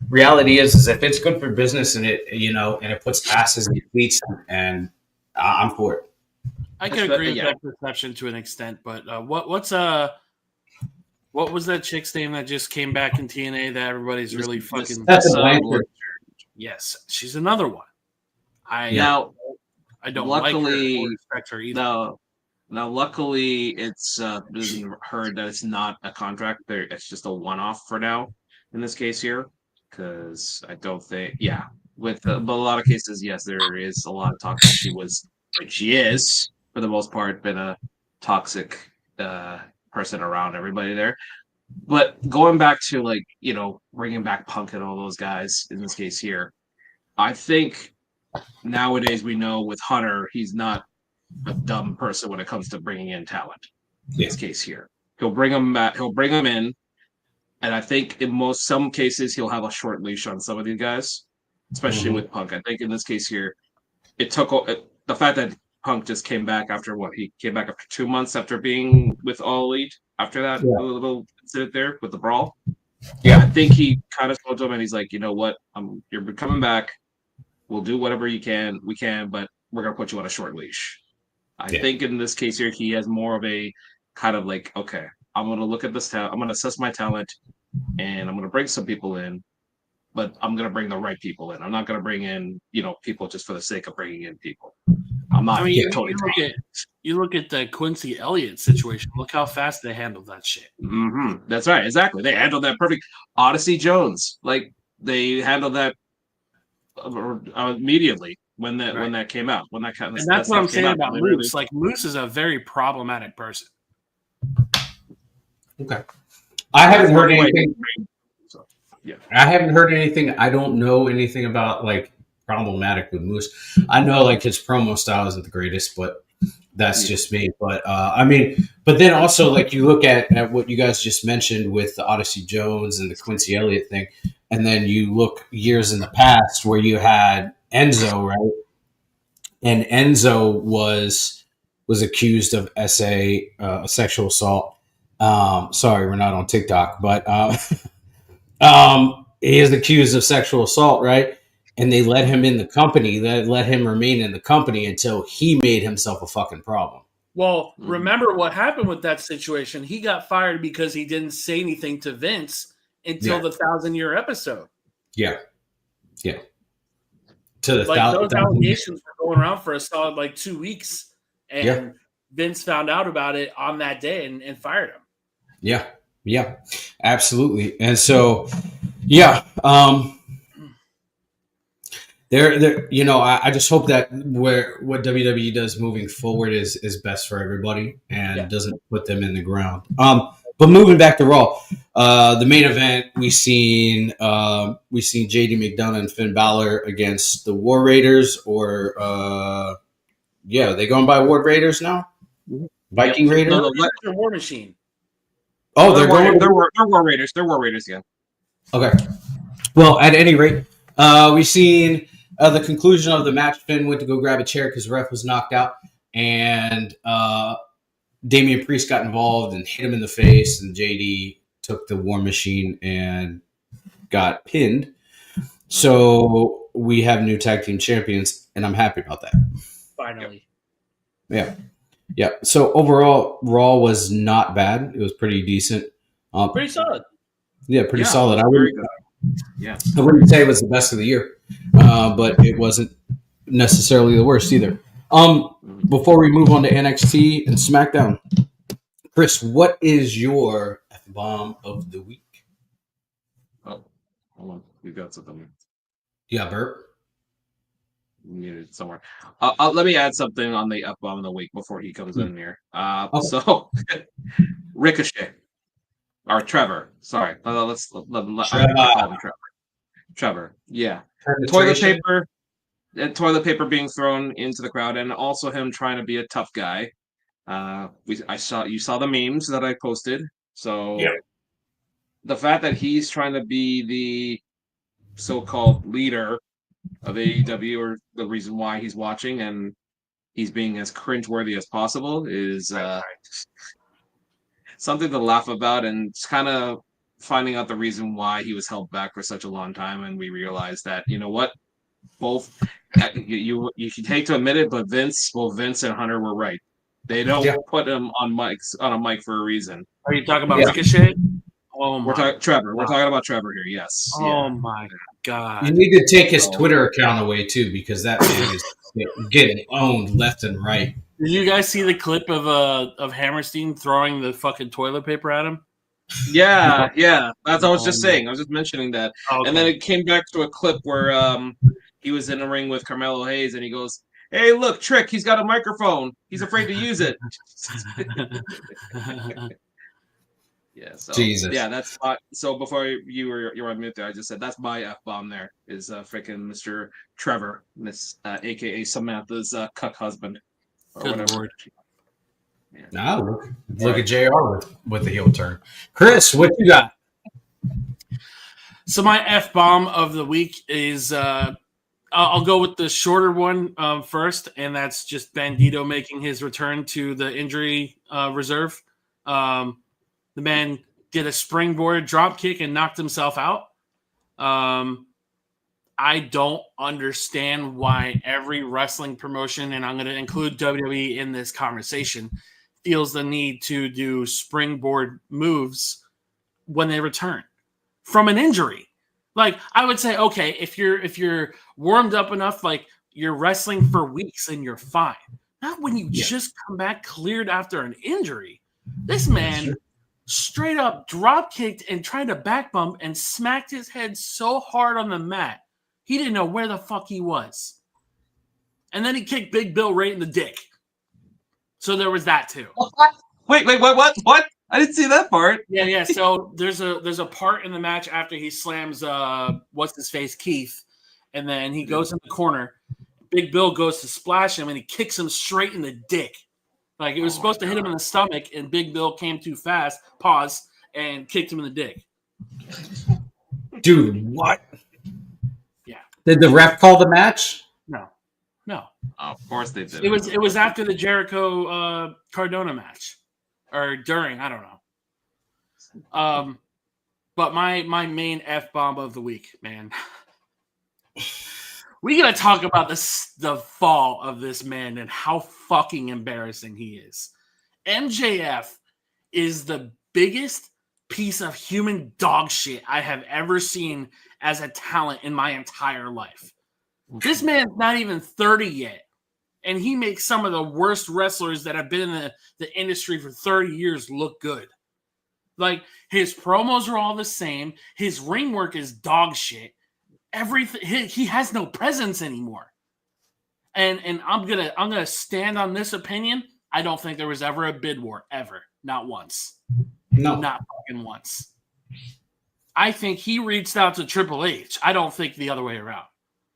reality is if it's good for business and it puts asses in seats, and I'm for it. I can agree with that perception to an extent, but what was that chick's name that just came back in TNA that everybody's really fucking? Yes, she's another one. I don't like her or respect her either. Now, luckily, it's been heard that it's not a contract. It's just a one-off for now. In this case here, because I don't think, but a lot of cases, yes, there is a lot of talk that she is. For the most part, been a toxic person around everybody there. But going back to bringing back Punk and all those guys in this case here, I think nowadays we know with Hunter, he's not a dumb person when it comes to bringing in talent. In this case here, he'll bring them in, and I think in some cases he'll have a short leash on some of these guys, especially with Punk. I think in this case here, it took the fact that Punk just came back after he came back after 2 months after being with All Elite. After that little incident there with the brawl, I think he kind of told him, and he's like, you know what, you're coming back. We'll do whatever we can, but we're gonna put you on a short leash. I think in this case here, he has more of a kind of like, okay, I'm gonna look at this talent, I'm gonna assess my talent, and I'm gonna bring some people in, but I'm going to bring the right people in. I'm not going to bring in, people just for the sake of bringing in people. I'm not I mean, totally you look at the Quincy Elliott situation. Look how fast they handled that shit. Mm-hmm. That's right. Exactly. They handled that perfect. Odyssey Jones, like they handled that immediately when that came out. When that kind of and that's what I'm saying out, about Moose. Like Moose is a very problematic person. Okay. I haven't heard anything. So, yeah. I haven't heard anything. I don't know anything about like problematic with Moose. I know like his promo style isn't the greatest, but that's just me. But I mean, but then also like you look at what you guys just mentioned with the Odyssey Jones and the Quincy Elliott thing, and then you look years in the past where you had Enzo, right? And Enzo was accused of sexual assault. Sorry, we're not on TikTok, but he is accused of sexual assault, right? And they let him in the company. They let him remain in the company until he made himself a fucking problem. Well, remember what happened with that situation? He got fired because he didn't say anything to Vince until the 1,000-year episode. Yeah. To the those allegations were going around for a solid 2 weeks, and Vince found out about it on that day and fired him. Yeah, absolutely. And so, I just hope that what WWE does moving forward is best for everybody and doesn't put them in the ground. But moving back to Raw, the main event we seen JD McDonough and Finn Balor against the War Raiders, or they going by War Raiders now? Viking Raiders? No, War Machine. Oh, they're War Raiders. They're War Raiders again. Okay. Well, at any rate, we've seen the conclusion of the match. Finn went to go grab a chair because the ref was knocked out, and Damian Priest got involved and hit him in the face, and JD took the War Machine and got pinned. So we have new tag team champions, and I'm happy about that. Finally. Yeah. So overall, Raw was not bad. It was pretty decent. Pretty solid. Yeah, pretty solid. I Yes. I wouldn't say it was the best of the year, but it wasn't necessarily the worst either. Before we move on to NXT and SmackDown, Chris, what is your F-bomb of the week? Oh, hold on. We've got something. Yeah, Bert. Muted somewhere. Let me add something on the F-bomb of the week before he comes in here. So, Ricochet. Or Trevor. Sorry. Let's call him Trevor. Trevor. Yeah. Toilet paper being thrown into the crowd, and also him trying to be a tough guy. You saw the memes that I posted. So the fact that he's trying to be the so-called leader of AEW, or the reason why he's watching, and he's being as cringeworthy as possible, is something to laugh about, and it's kind of finding out the reason why he was held back for such a long time. And we realized that, you know what, both you can hate to admit it, but both Vince and Hunter were right. They don't put him on a mic for a reason. Are you talking about Ricochet? Oh my! We're talking Trevor. We're talking about Trevor here. Yes. Oh my God! You need to take his Twitter account away too, because that man is getting owned left and right. Did you guys see the clip of Hammerstein throwing the fucking toilet paper at him? Yeah. That's what I was just saying. I was just mentioning that, and then it came back to a clip where he was in a ring with Carmelo Hayes, and he goes, "Hey, look, Trick! He's got a microphone. He's afraid to use it." Yeah, so Jesus. Yeah, that's so. Before you were on mute there, I just said that's my F-bomb. There is freaking Mr. Trevor, aka Samantha's cuck husband, or Good whatever. Lord. Yeah. Now look at JR with the heel turn. Chris, what you got? So my F-bomb of the week is I'll go with the shorter one first, and that's just Bandito making his return to the injury reserve. The man did a springboard drop kick and knocked himself out. I don't understand why every wrestling promotion, and I'm going to include WWE in this conversation, feels the need to do springboard moves when they return from an injury. Like, I would say, okay, if you're warmed up enough, like you're wrestling for weeks and you're fine. Not when you just come back cleared after an injury. This man straight up drop kicked and tried to back bump and smacked his head so hard on the mat, he didn't know where the fuck he was. And then he kicked Big Bill right in the dick. So there was that too. Wait, what? I didn't see that part. Yeah. So there's a part in the match after he slams what's his face, Keith, and then he goes in the corner. Big Bill goes to splash him and he kicks him straight in the dick. Like it was supposed to hit him in the stomach, and Big Bill came too fast, and kicked him in the dick. Dude, what? Yeah. Did the ref call the match? No. Oh, of course they did. It was after the Jericho Cardona match. Or during, I don't know. But my main F-bomb of the week, man. We gotta talk about the fall of this man and how fucking embarrassing he is. MJF is the biggest piece of human dog shit I have ever seen as a talent in my entire life. This man's not even 30 yet. And he makes some of the worst wrestlers that have been in the industry for 30 years look good. Like, his promos are all the same. His ring work is dog shit. Everything, he has no presence anymore. And I'm gonna stand on this opinion. I don't think there was ever a bid war, ever. Not once. No. Not fucking once. I think he reached out to Triple H. I don't think the other way around.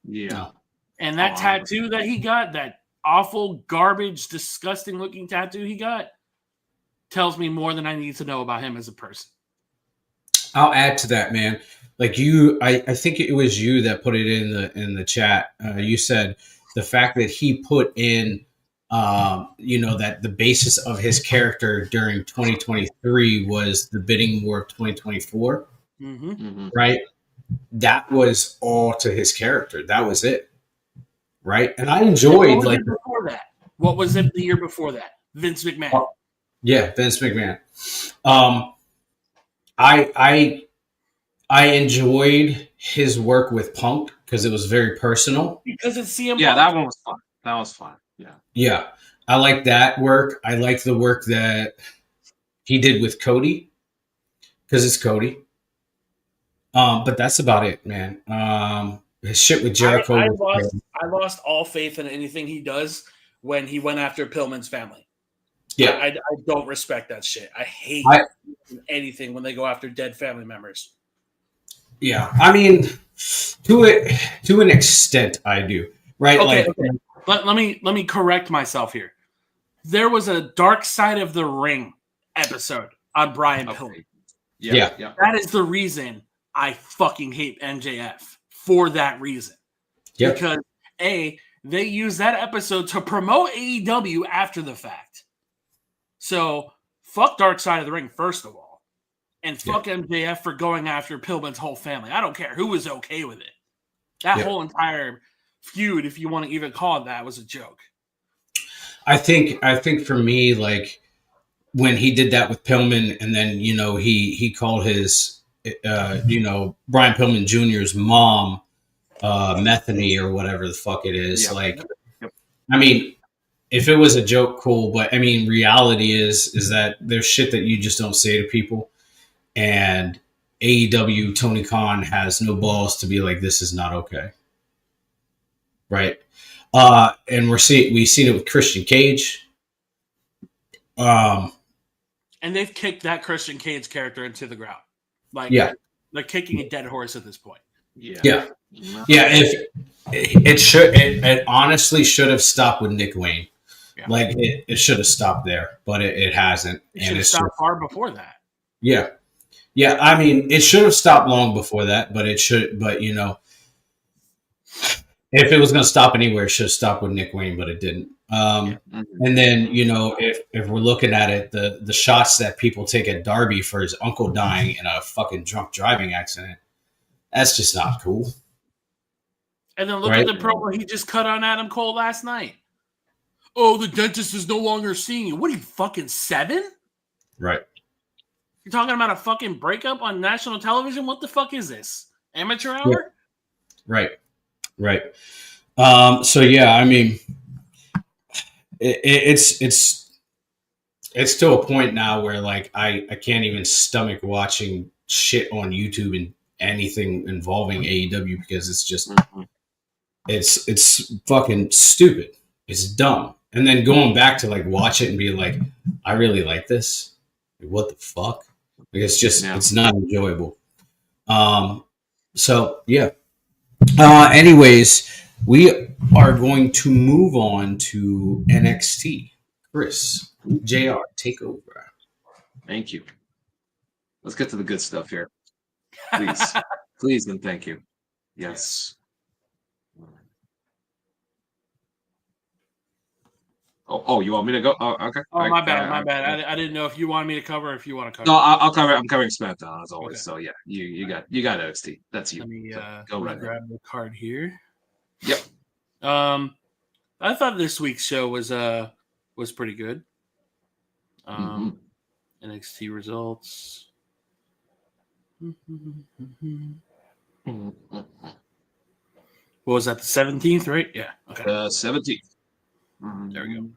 Yeah. No. And that tattoo that he got, that awful, garbage, disgusting-looking tattoo he got, tells me more than I need to know about him as a person. I'll add to that, man. Like I think it was you that put it in the chat. You said the fact that he put in, that the basis of his character during 2023 was the bidding war of 2024, right? That was all to his character. That was it, right? And I enjoyed before that. What was it the year before that? Vince McMahon. Yeah, Vince McMahon. I enjoyed his work with Punk because it was very personal. Because it's CM Punk. Yeah, that one was fun. That was fun. Yeah. Yeah. I like that work. I like the work that he did with Cody because it's Cody. But that's about it, man. His shit with Jericho. I lost all faith in anything he does when he went after Pillman's family. Yeah. I don't respect that shit. I hate anything when they go after dead family members. Yeah. I mean, to an extent, I do. Right? Okay. Let me correct myself here. There was a Dark Side of the Ring episode on Brian Pillman. Yeah. That is the reason I fucking hate MJF, for that reason. Yep. Because they use that episode to promote AEW after the fact. So fuck Dark Side of the Ring, first of all. And fuck MJF for going after Pillman's whole family. I don't care who was okay with it. That whole entire feud, if you want to even call it that, was a joke. I think for me, like when he did that with Pillman, and then he called his Brian Pillman Jr.'s mom Methany or whatever the fuck it is. I mean, if it was a joke, cool, but I mean, reality is that there's shit that you just don't say to people, and AEW Tony Khan has no balls to be like, this is not okay, right? And we've seen it with Christian Cage. And they've kicked that Christian Cage character into the ground. They're kicking a dead horse at this point. Yeah. If it honestly should have stopped with Nick Wayne. Yeah. Like it should have stopped there, but it hasn't. It should have stopped far before that. Yeah. I mean, it should have stopped long before that, but it should. But if it was going to stop anywhere, it should have stopped with Nick Wayne, but it didn't. And then if we're looking at it, the shots that people take at Darby for his uncle dying in a fucking drunk driving accident, that's just not cool. And then look at the promo he just cut on Adam Cole last night. Oh, the dentist is no longer seeing you. What are you, fucking 7? Right. You're talking about a fucking breakup on national television? What the fuck is this? Amateur Yeah. hour? Right. So yeah, I mean, it's to a point now where like I can't even stomach watching shit on YouTube and anything involving AEW because it's just it's fucking stupid. It's dumb. And then going back to like watch it and be like, I really like this. Like, what the fuck? Like, it's just it's not enjoyable. So yeah. Anyways, we are going to move on to NXT. Chris, JR, take over. Thank you. Let's get to the good stuff here. Please. Please and thank you. Yes. Oh, you want me to go? Oh, okay. Oh, All my right. bad. I didn't know if you wanted me to cover or if you want to cover. No, I'll cover. I'm covering SmackDown as always. Okay. So yeah, you got NXT. That's you. Let me So go right grab the card here. Yep. I thought this week's show was pretty good. NXT results. What was that? The 17th, right? Yeah. Okay. 17th. There we go.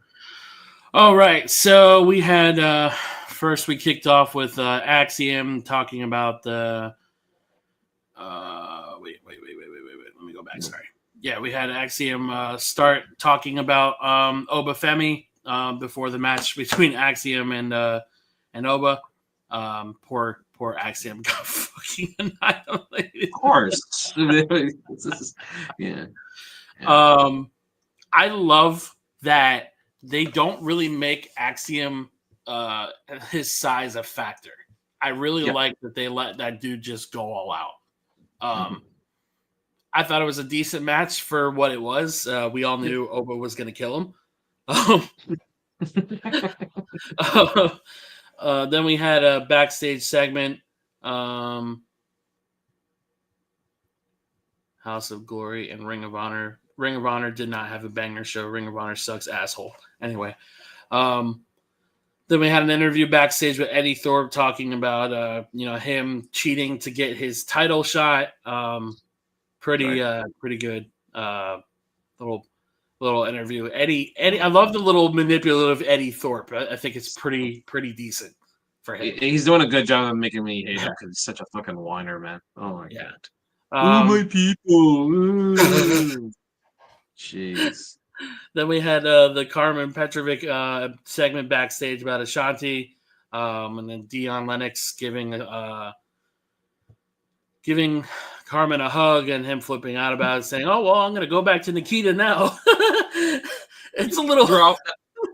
All right. So we had first we kicked off with Axiom talking about the. Wait. Let me go back. Sorry. Yeah, we had Axiom start talking about Oba Femi before the match between Axiom and Oba. Poor Axiom got fucking annihilated. Of course. Yeah. I love that they don't really make Axiom his size a factor. I really like that they let that dude just go all out. I thought it was a decent match for what it was. We all knew Oba was going to kill him. Then we had a backstage segment. House of Glory and Ring of Honor. Ring of Honor did not have a banger show. Ring of Honor sucks, asshole. Anyway. Then we had an interview backstage with Eddie Thorpe talking about him cheating to get his title shot. Pretty good little interview. Eddie, I love the little manipulative Eddie Thorpe. I think it's pretty decent for him. He's doing a good job of making me hate him because he's such a fucking whiner, man. Oh my god. My people. Jeez. Then we had the Carmen Petrovic segment backstage about Ashanti, and then Dion Lennox giving Carmen a hug and him flipping out about it, saying, "Oh well, I'm going to go back to Nikita now." It's a little,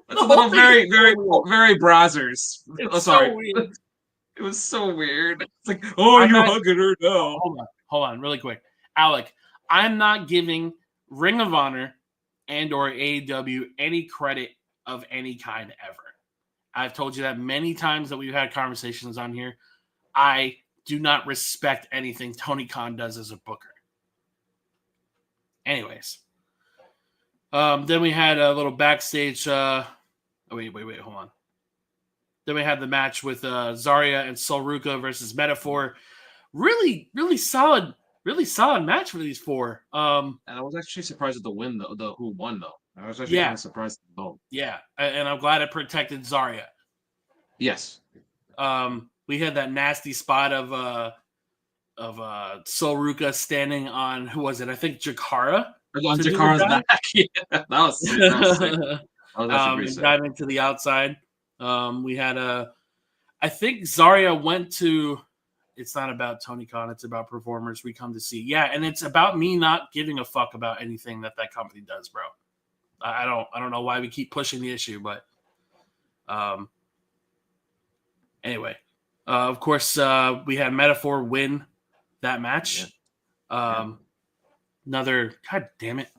it's a little very Brazzers. It's sorry. so weird. It was so weird. It's like, oh, you're hugging her now. Hold on, really quick, Alec. I'm not giving Ring of Honor and or AEW any credit of any kind ever. I've told you that many times that we've had conversations on here. I do not respect anything Tony Khan does as a booker. Anyways. Then we had a little backstage. Wait, hold on. Then we had the match with Zarya and Sol Ruka versus Metaphor. Really solid match for these four. And I was actually surprised at the win, though. Who won, though? I was actually kind of surprised at both. Yeah, and I'm glad it protected Zarya. Yes. We had that nasty spot of Sol Ruka standing on, who was it? I think Jakara. On Jakara's back. Yeah, that was sick. That was sick. Diving to the outside. We had I think Zarya went to. It's not about Tony Khan. It's about performers we come to see. Yeah, and it's about me not giving a fuck about anything that company does, bro. I don't know why we keep pushing the issue, but anyway, of course, we had Metaphor win that match. Yeah. Another, god damn it.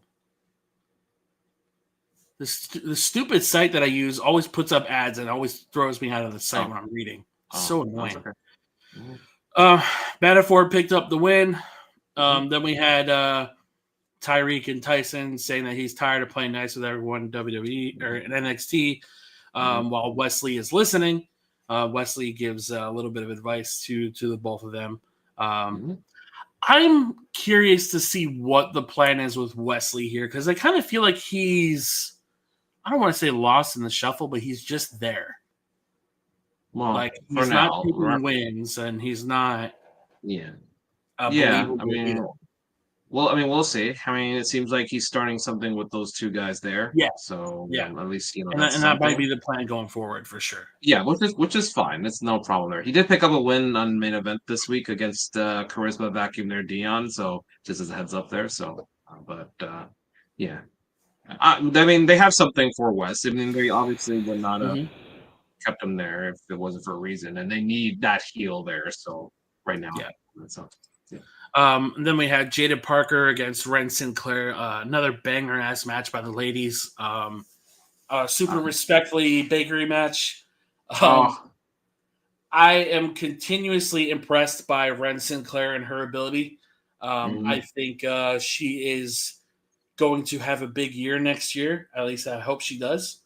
The stupid site that I use always puts up ads and always throws me out of the site when I'm reading. It's so annoying. Okay. Metaphor picked up the win. Then we had Tyreek and Tyson saying that he's tired of playing nice with everyone in WWE or in NXT. While Wesley is listening, Wesley gives a little bit of advice to the both of them. I'm curious to see what the plan is with Wesley here because I kind of feel like he's, I don't want to say lost in the shuffle, but he's just there. Well, Like for he's not now, taking wins and he's not yeah, a yeah. believable heel. Well, I mean, we'll see. I mean, it seems like he's starting something with those two guys there. Yeah, So yeah. at least And that's that might something. be the plan going forward for sure. Yeah, which is fine. It's no problem there. He did pick up a win on main event this week against Charisma Vacuum there, Dion. So just as a heads up there. So, yeah. I mean, they have something for West. I mean, they obviously would not have kept him there if it wasn't for a reason, and they need that heel there. So right now, Yeah. So, yeah. Then we had Jada Parker against Ren Sinclair. Another banger ass match by the ladies. Super respectfully bakery match. I am continuously impressed by Ren Sinclair and her ability. I think she is going to have a big year next year. At least I hope she does.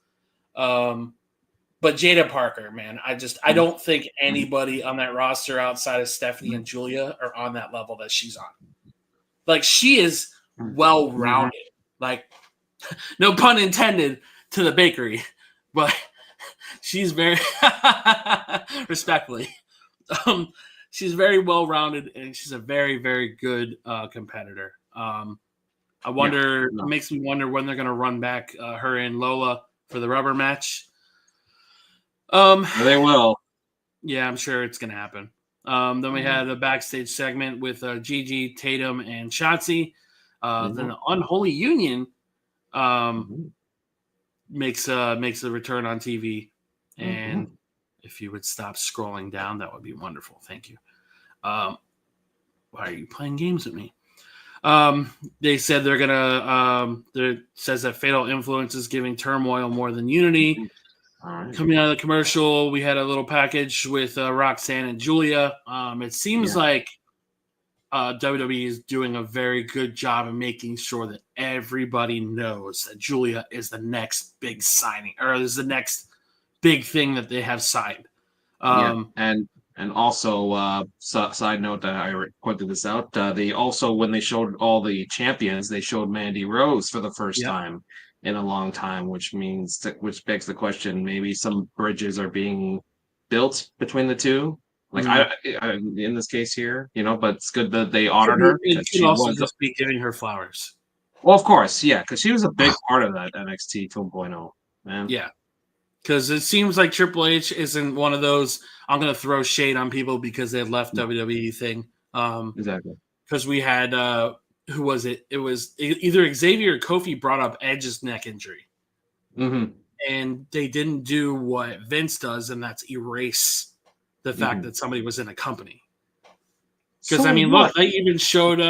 But Jada Parker, man, I don't think anybody on that roster outside of Stephanie and Julia are on that level that she's on. Like she is well-rounded. Like no pun intended to the bakery, but she's very respectfully. She's very well-rounded and she's a very, very good competitor. I wonder. It makes me wonder when they're going to run back her and Lola for the rubber match. They will. Yeah, I'm sure it's going to happen. Then we had a backstage segment with Gigi, Tatum, and Shotzi. Then the Unholy Union makes a return on TV. And if you would stop scrolling down, that would be wonderful. Thank you. Why are you playing games with me? They said they're gonna. There says that Fatal Influence is giving Turmoil more than Unity. Right. Coming out of the commercial, we had a little package with Roxanne and Julia. It seems like WWE is doing a very good job of making sure that everybody knows that Julia is the next big signing, or is the next big thing that they have signed. And also, side note that I pointed this out. They also, when they showed all the champions, they showed Mandy Rose for the first time in a long time, which begs the question: maybe some bridges are being built between the two. Like I in this case here, but it's good that they honored her. It could also just be giving her flowers. Well, of course, yeah, because she was a big part of that NXT 2.0, man. Yeah. Because it seems like Triple H isn't one of those I'm going to throw shade on people because they left WWE thing. Exactly. Because we had, who was it? It was either Xavier or Kofi brought up Edge's neck injury. And they didn't do what Vince does, and that's erase the fact that somebody was in a company. Because look, they even showed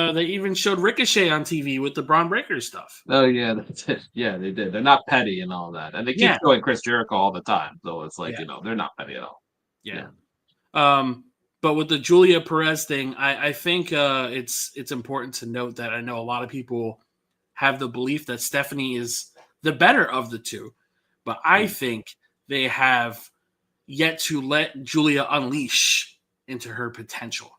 Ricochet on TV with the Braun Breaker stuff. Oh yeah, that's it. Yeah, they did. They're not petty and all that, and they keep showing Chris Jericho all the time. So it's like they're not petty at all. Yeah. But with the Julia Perez thing, I think it's important to note that I know a lot of people have the belief that Stephanie is the better of the two, but I think they have yet to let Julia unleash into her potential.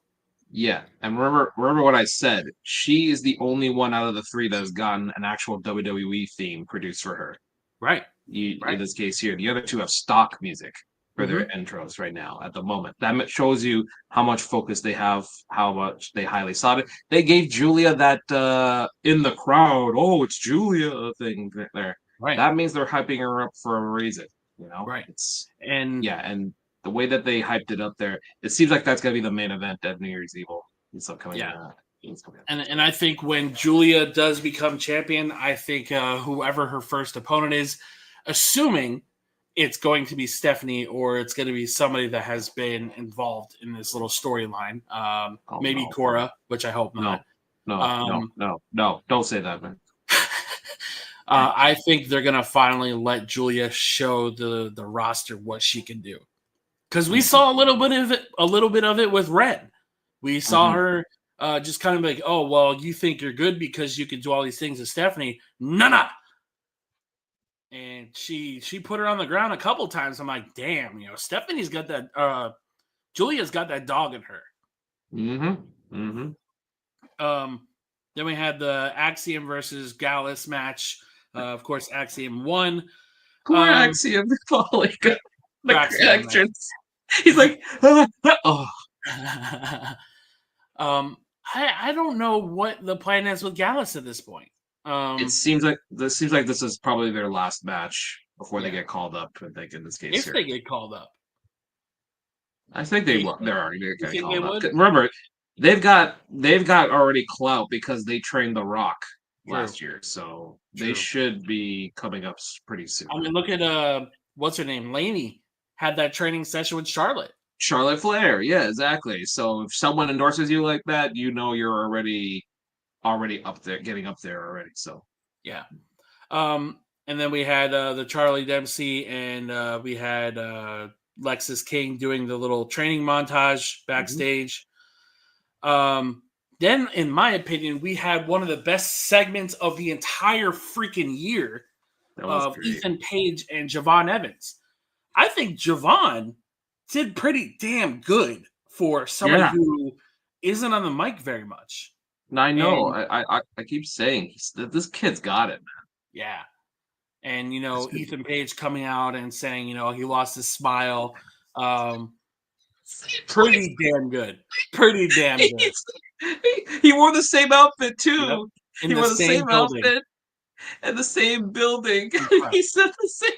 Yeah, and remember what I said. She is the only one out of the three that has gotten an actual WWE theme produced for her. Right. In this case here, the other two have stock music for their intros right now at the moment. That shows you how much focus they have, how much they highly sought it. They gave Julia that in the crowd, oh, it's Julia thing there. Right. That means they're hyping her up for a reason. Right. And the way that they hyped it up there, it seems like that's going to be the main event at New Year's Eve. It's upcoming. And I think when Julia does become champion, I think whoever her first opponent is, assuming it's going to be Stephanie or it's going to be somebody that has been involved in this little storyline, maybe Cora, which I hope not. No, don't say that, man. I think they're going to finally let Julia show the roster what she can do. Because we saw a little bit of it with Red. We saw her just kind of like, oh, well, you think you're good because you can do all these things with Stephanie. No. And she put her on the ground a couple times. I'm like, damn, Stephanie's got that. Julia's got that dog in her. Then we had the Axiom versus Gallus match. Of course, Axiom won. Poor Axiom. Oh, like the Axiom entrance. He's like, oh. I don't know what the plan is with Gallus at this point. It seems like this is probably their last match before they Yeah. get called up. I think in this case If here, they get called up, I think they You will. They're already going to think get they called up. would? Remember, they've got already clout because they trained The Rock True. last year, so they True. should be coming up pretty soon. I mean, look at what's her name? Lainey had that training session with Charlotte. Charlotte Flair, yeah, exactly. So if someone endorses you like that, you know you're already up there, getting up there already. So Yeah. And then we had the Charlie Dempsey and we had Lexus King doing the little training montage backstage. Then, in my opinion, we had one of the best segments of the entire freaking year that was of great. Ethan Page and Javon Evans. I think Javon did pretty damn good for somebody who isn't on the mic very much. I know. And- I keep saying this kid's got it, man. Yeah. And, Ethan Page coming out and saying, he lost his smile. Pretty damn good. Pretty damn good. He wore the same outfit, too. Yep. He wore the same building. outfit and the same building. He said the same.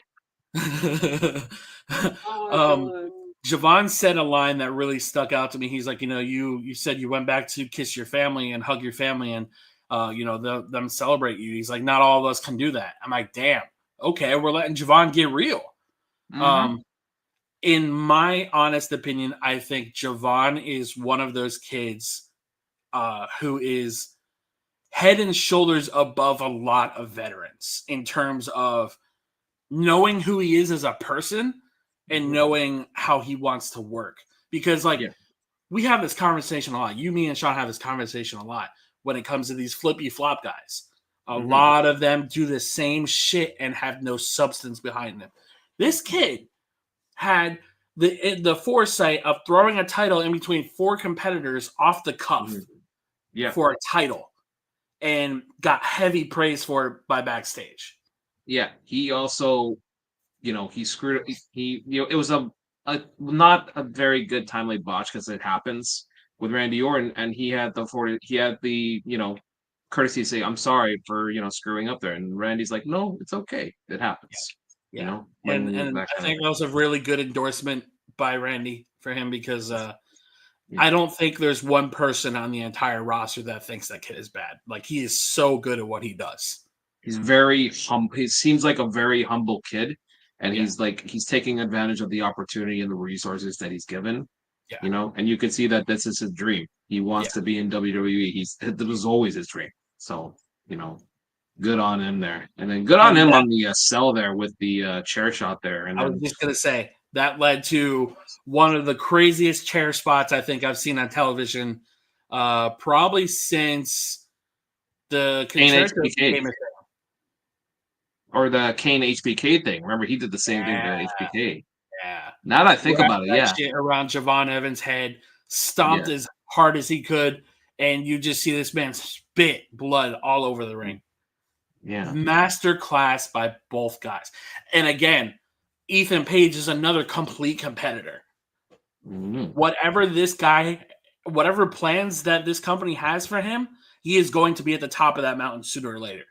Javon said a line that really stuck out to me. He's like, you said you went back to kiss your family and hug your family and, them celebrate you. He's like, not all of us can do that. I'm like, damn. Okay, we're letting Javon get real. Mm-hmm. In my honest opinion, I think Javon is one of those kids who is head and shoulders above a lot of veterans in terms of knowing who he is as a person and knowing how he wants to work. Because, we have this conversation a lot. You, me, and Sean have this conversation a lot when it comes to these flippy flop guys. A lot of them do the same shit and have no substance behind them. This kid had the foresight of throwing a title in between four competitors off the cuff for a title and got heavy praise for it by backstage. Yeah, he also, he screwed. It was a not a very good timely botch because it happens with Randy Orton, and he had the courtesy to say, "I'm sorry for screwing up there," and Randy's like, "No, it's okay. It happens." Yeah. And I think that was a really good endorsement by Randy for him because I don't think there's one person on the entire roster that thinks that kid is bad. Like, he is so good at what he does. He's very humble. He seems like a very humble kid, and he's taking advantage of the opportunity and the resources that he's given. Yeah. And you can see that this is his dream. He wants to be in WWE. It was always his dream. So, good on him there. And then good on him on the cell there with the chair shot there. And I was just going to say, that led to one of the craziest chair spots I think I've seen on television, probably since the Concerto came. Or the Kane HBK thing. Remember, he did the same thing with HBK. Yeah. Now that I think about it, shit around Javon Evans' head, stomped as hard as he could, and you just see this man spit blood all over the ring. Yeah. Master class by both guys. And again, Ethan Page is another complete competitor. Mm-hmm. Whatever plans that this company has for him, he is going to be at the top of that mountain sooner or later.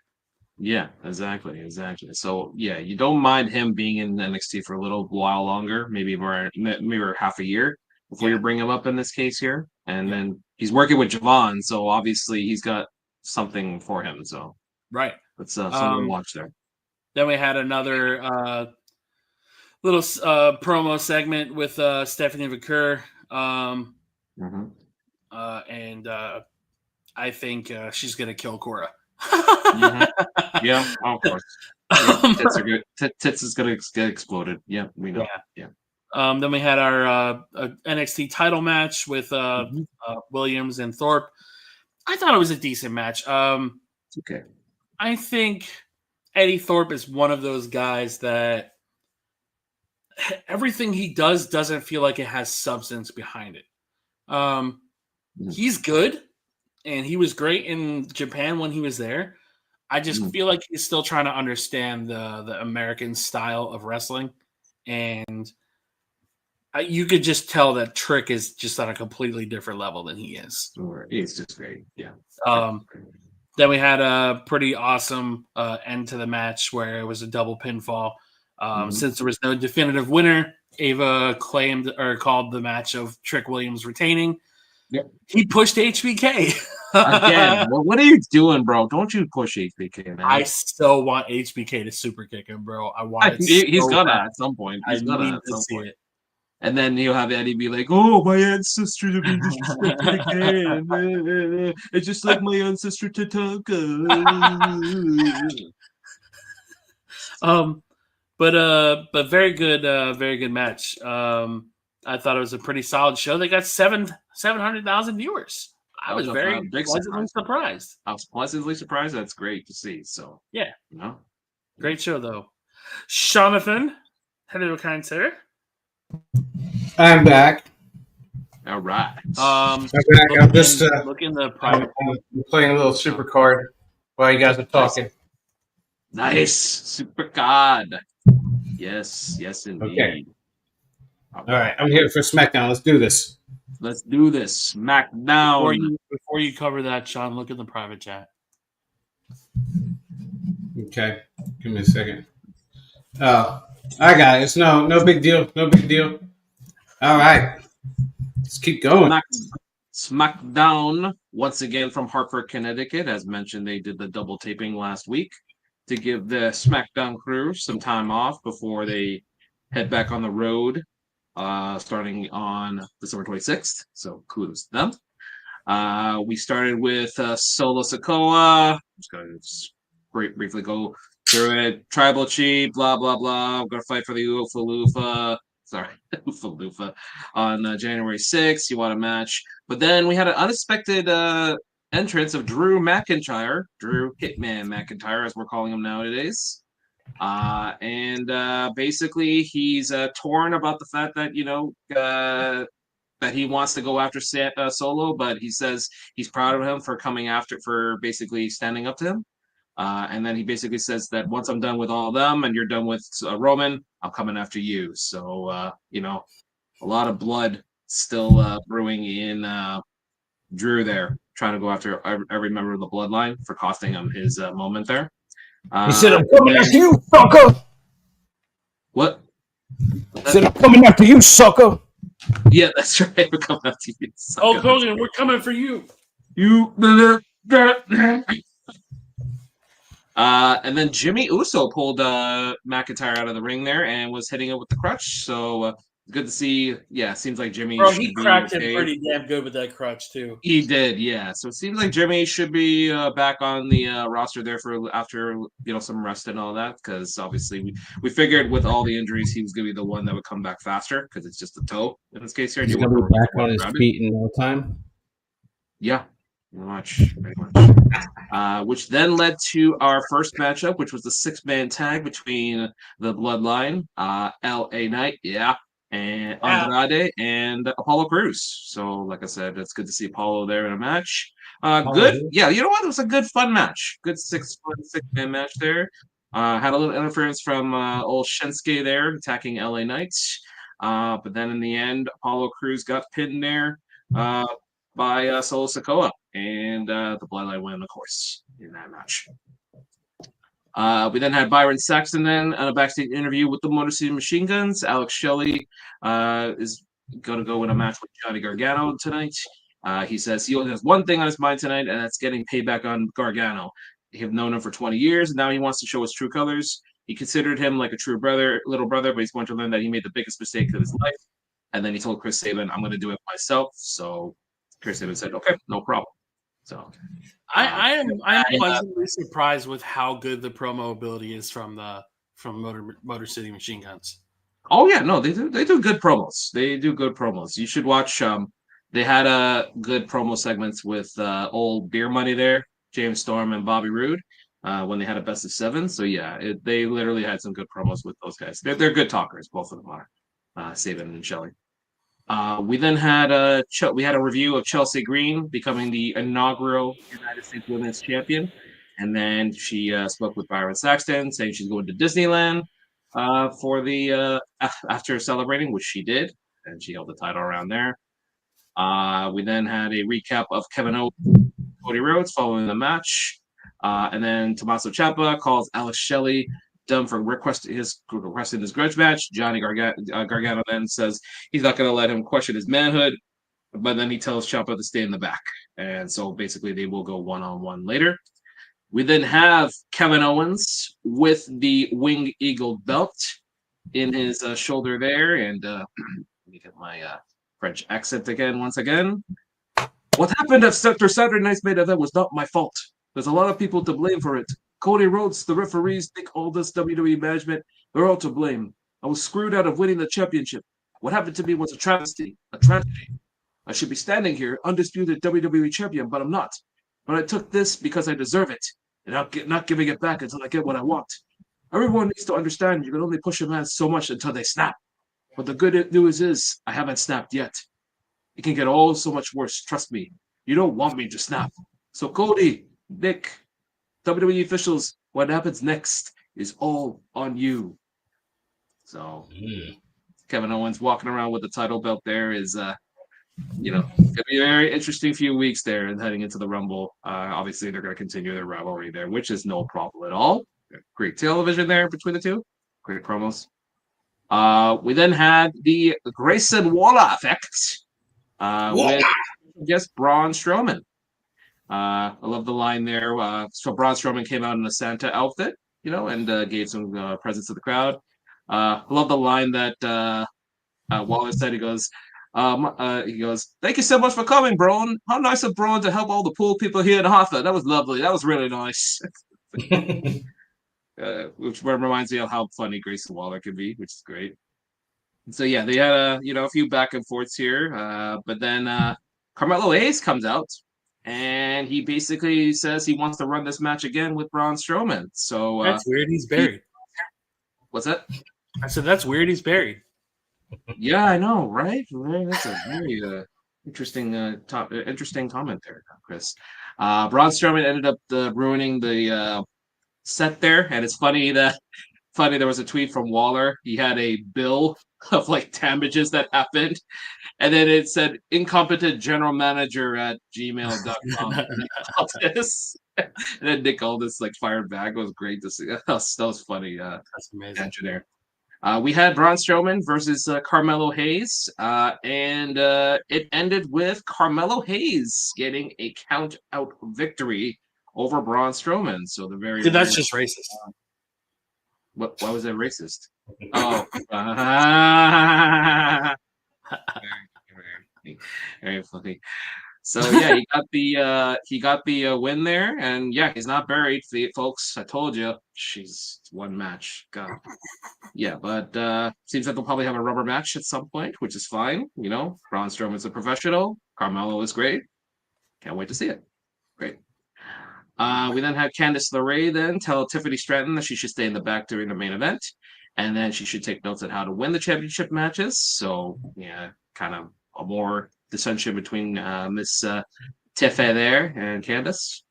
Yeah, exactly. So you don't mind him being in NXT for a little while longer, maybe half a year before you bring him up in this case here, and then he's working with Javon, so obviously he's got something for him. So right, that's something to watch there. Then we had another little promo segment with Stephanie McCurr, and I think she's gonna kill Cora. Yeah, of course. Tits are good. Tits is gonna get exploded. Yeah, we know. Yeah. Then we had our NXT title match with Williams and Thorpe. I thought it was a decent match. It's okay. I think Eddie Thorpe is one of those guys that everything he does doesn't feel like it has substance behind it. He's good. and he was great in Japan when he was there. I just feel like he's still trying to understand the American style of wrestling, and you could just tell that Trick is just on a completely different level than he is. He's just great. Yeah. Then we had a pretty awesome end to the match where it was a double pinfall. Since there was no definitive winner, Ava claimed or called the match of Trick Williams retaining. Yep. He pushed HBK. Again, what are you doing, bro? Don't you push HBK, man. I so want HBK to super kick him, bro. I want it. He's so gonna bad. at some point. I need to see it. And then you'll have Eddie be like, "Oh, my ancestors are being disrespected again. It's just like my ancestor Tatanka." But very good match. I thought it was a pretty solid show. They got 700,000 viewers. I was very pleasantly surprised. I was pleasantly surprised. That's great to see. So yeah, great show though. Jonathan, hello, kind sir. I'm back. All right. I'm back. I'm just looking the private. I'm playing a little super card while you guys are talking. Nice super card. Yes, indeed. Okay. All right, I'm here for SmackDown. Let's do this. Let's do this. SmackDown. Before you cover that, Sean, look in the private chat. Okay, give me a second. Oh, I got it. It's no big deal. No big deal. All right, let's keep going. SmackDown once again from Hartford, Connecticut. As mentioned, they did the double taping last week to give the SmackDown crew some time off before they head back on the road. Starting on December 26th. So kudos to them. We started with Solo Sikoa. I'm just going to briefly go through it. Tribal Chief, blah, blah, blah. I'm going to fight for the Ufa Lufa on January 6th. You want a match. But then we had an unexpected entrance of Drew McIntyre. Drew Hitman McIntyre, as we're calling him nowadays. Basically he's torn about the fact that that he wants to go after Solo, but he says he's proud of him for basically standing up to him, and then he basically says that once I'm done with all of them and you're done with Roman, I'm coming after you. So a lot of blood still brewing in Drew there, trying to go after every member of the bloodline for costing him his moment there. He said, "I'm coming after you, sucker." What? He said, "I'm coming after you, sucker." Yeah, that's right. We're coming after you. Sucker. Oh, Hogan, we're coming for you. And then Jimmy Uso pulled McIntyre out of the ring there and was hitting it with the crutch. So good to see. Yeah, seems like Jimmy. Bro, he cracked him pretty damn good with that crutch too. He did, yeah. So it seems like Jimmy should be back on the roster there for after some rest and all that, because obviously we figured with all the injuries he was going to be the one that would come back faster because it's just a toe in this case here. He's going to be back on his feet in no time. Yeah, very much. Which then led to our first matchup, which was the 6-man tag between the Bloodline, LA Knight, and Andrade and Apollo Crews. So, like I said, it's good to see Apollo there in a match. Good. Yeah, you know what? It was a good, fun match. Good 6-man match there. Had a little interference from old Shinsuke there, attacking LA Knights. But then in the end, Apollo Crews got pinned there by Solo Sikoa. And the Bloodline win, of course, in that match. We then had Byron Saxton then on a backstage interview with the Motor City Machine Guns. Alex Shelley is going to go in a match with Johnny Gargano tonight. He says he only has one thing on his mind tonight, and that's getting payback on Gargano. They have known him for 20 years, and now he wants to show his true colors. He considered him like a true little brother, but he's going to learn that he made the biggest mistake of his life. And then he told Chris Sabin, "I'm going to do it myself." So Chris Sabin said, "Okay, no problem." So I am pleasantly surprised with how good the promo ability is from Motor City Machine Guns. Oh yeah, no, they do good promos. They do good promos. You should watch. They had good promo segments with old Beer Money there, James Storm and Bobby Roode, when they had a best of 7. So yeah, they literally had some good promos with those guys. They're good talkers, both of them are, Sabin and Shelley. We then had we had a review of Chelsea Green becoming the inaugural United States Women's Champion, and then she spoke with Byron Saxton, saying she's going to Disneyland for the after celebrating, which she did, and she held the title around there. We then had a recap of Kevin Owens, Cody Rhodes following the match, and then Tommaso Ciampa calls Alex Shelley dumb for requesting his grudge match. Johnny Gargano then says he's not going to let him question his manhood, but then he tells Ciampa to stay in the back, and so basically they will go one-on-one later. We then have Kevin Owens with the Winged Eagle belt in his shoulder there, and let me get my French accent again once again. What happened after Saturday night's main event was not my fault. There's a lot of people to blame for it. Cody Rhodes, the referees, Nick Aldis, WWE management, they're all to blame. I was screwed out of winning the championship. What happened to me was a travesty, a tragedy. I should be standing here, undisputed WWE champion, but I'm not. But I took this because I deserve it, and I'm not giving it back until I get what I want. Everyone needs to understand you can only push a man so much until they snap. But the good news is I haven't snapped yet. It can get all so much worse. Trust me. You don't want me to snap. So Cody, Nick, WWE officials, what happens next is all on you. So Kevin Owens walking around with the title belt there is, gonna be a very interesting few weeks there and heading into the Rumble. Obviously, they're going to continue their rivalry there, which is no problem at all. Great television there between the two. Great promos. We then had the Grayson Waller effect. With just Braun Strowman. I love the line there. So Braun Strowman came out in a Santa outfit, and gave some presents to the crowd. I love the line that Waller said. He goes, "Thank you so much for coming, Braun. How nice of Braun to help all the poor people here in Hartford. That was lovely. That was really nice." Which reminds me of how funny Grayson Waller could be, which is great. So yeah, they had a few back and forths here, but then Carmelo Hayes comes out and he basically says he wants to run this match again with Braun Strowman. So that's weird. He's buried. What's that? I said that's weird. He's buried. Yeah, I know, right? That's a very interesting comment there, Chris. Braun Strowman ended up ruining the set there, and it's funny there was a tweet from Waller. He had a bill of like damages that happened, and then it said incompetent general manager at gmail.com. And then Nick Aldis like fired back. It was great to see. That was funny. That's amazing. There. We had Braun Strowman versus Carmelo Hayes, and it ended with Carmelo Hayes getting a count out victory over Braun Strowman. So the very that's just racist. Why was that racist? Oh, very funny. So yeah, he got the win there, and yeah, he's not buried, folks. I told you, she's one match. God, yeah, but seems like they'll probably have a rubber match at some point, which is fine. Braun Strowman's a professional. Carmelo is great. Can't wait to see it. Great. We then had Candice LeRae then tell Tiffany Stratton that she should stay in the back during the main event, and then she should take notes on how to win the championship matches. So yeah, kind of a more dissension between Miss Tiffy there and Candice.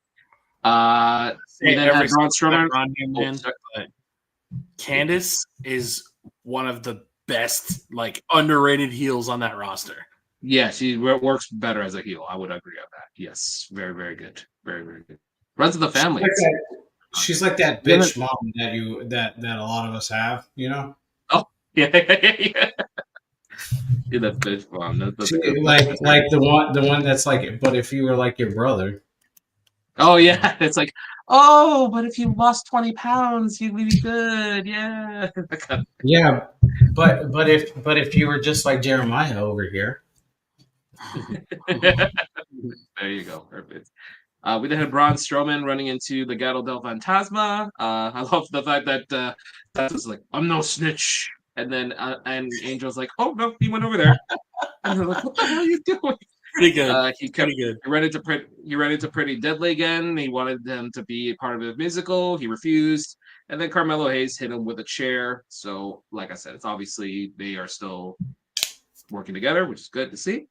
We then had Braun Strowman. Candice is one of the best, like underrated heels on that roster. Yeah, she works better as a heel. I would agree on that. Yes, very, very good. Very, very good. Runs in the family. She's like that bitch mom that a lot of us have, Oh, yeah. You're that bitch mom. Like the one that's like, but if you were like your brother. Oh yeah, it's like, oh, but if you lost 20 pounds, you'd be good. Yeah. Yeah, but if you were just like Jeremiah over here. There you go. Perfect. We then had Braun Strowman running into the Gato del Fantasma. I love the fact that that was like, I'm no snitch. And then and Angel's like, oh, no, he went over there. And I'm like, what the hell are you doing? Pretty good. Pretty good. He ran into Pretty Deadly again. He wanted them to be a part of the musical. He refused. And then Carmelo Hayes hit him with a chair. So, like I said, it's obviously they are still working together, which is good to see.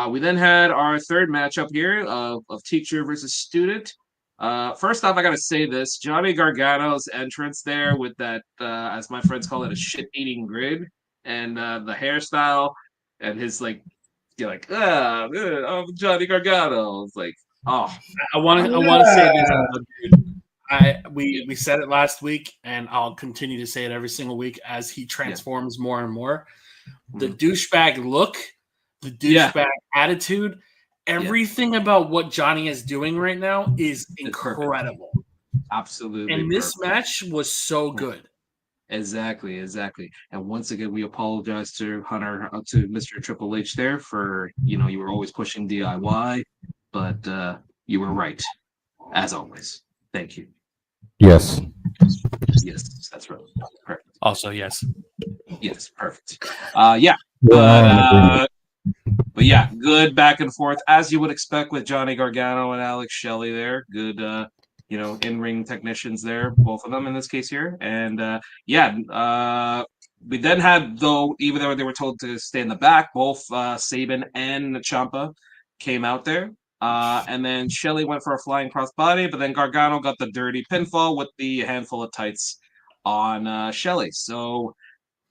We then had our third matchup here of teacher versus student. First off, I gotta say this: Johnny Gargano's entrance there with that, as my friends call it, a shit-eating grin, and the hairstyle, and his like, you're like, I'm Johnny Gargano. It's like, oh, I want to say this, dude. We said it last week, and I'll continue to say it every single week as he transforms more and more. The douchebag look, the douchebag attitude, everything about what Johnny is doing right now is incredible. Absolutely. And this match was so good. Exactly. And once again, we apologize to Hunter, to Mr. Triple H there for, you were always pushing DIY, but you were right, as always. Thank you. Yes. Yes, that's right. Perfect. Also, yes. Yes, perfect. But yeah, good back and forth, as you would expect with Johnny Gargano and Alex Shelley there. Good, in-ring technicians there, both of them in this case here. And we then had, though, even though they were told to stay in the back, both Sabin and Ciampa came out there. And then Shelley went for a flying crossbody, but then Gargano got the dirty pinfall with the handful of tights on Shelley. So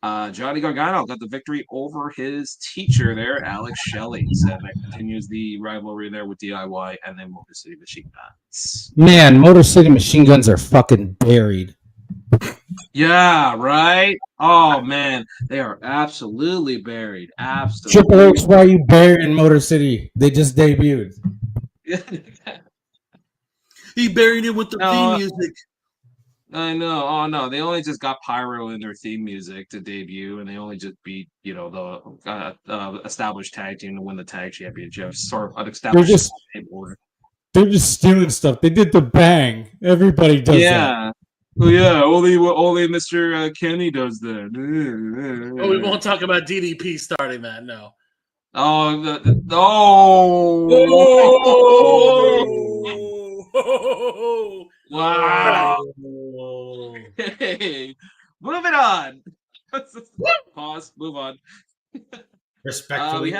Johnny Gargano got the victory over his teacher there, Alex Shelley. So that continues the rivalry there with DIY and then Motor City Machine Guns. Man, Motor City Machine Guns are fucking buried. Yeah, right? Oh, man. They are absolutely buried. Absolutely. Triple H, why are you burying Motor City? They just debuted. He buried it with the theme music. I know. Oh no, they only just got pyro in their theme music to debut, and they only just beat the established tag team to win the tag championship. Sort of unestablished. They're just stealing stuff. They did the bang. Everybody does that. Oh yeah, only Mr. Kenny does that. Oh, we won't talk about DDP starting that. No. Wow. Hey, moving on. Pause. Move on. Respectfully,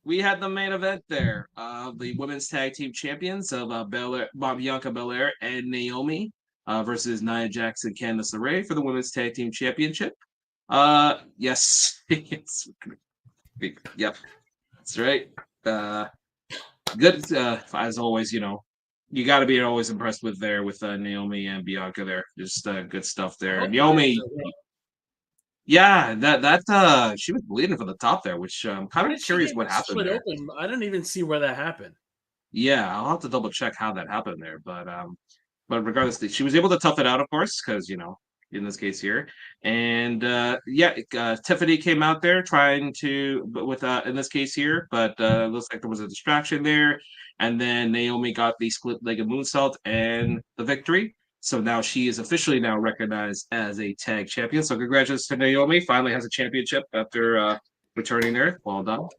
we had the main event there. The women's tag team champions of Bianca Belair and Naomi versus Nia Jax and Candice LeRae for the women's tag team championship. Yes. Yep. That's right. Good. As always, you got to be always impressed with Naomi and Bianca there. Just good stuff there. Naomi, that she was bleeding from the top there, which I'm kind of curious what happened there. Open? I didn't even see where that happened. Yeah, I'll have to double check how that happened there, but regardless, she was able to tough it out, of course, because in this case here, and Tiffany came out there trying to, with in this case here, but looks like there was a distraction there. And then Naomi got the split-legged moonsault and the victory. So now she is officially now recognized as a tag champion. So congratulations to Naomi. Finally has a championship after returning there. Well done.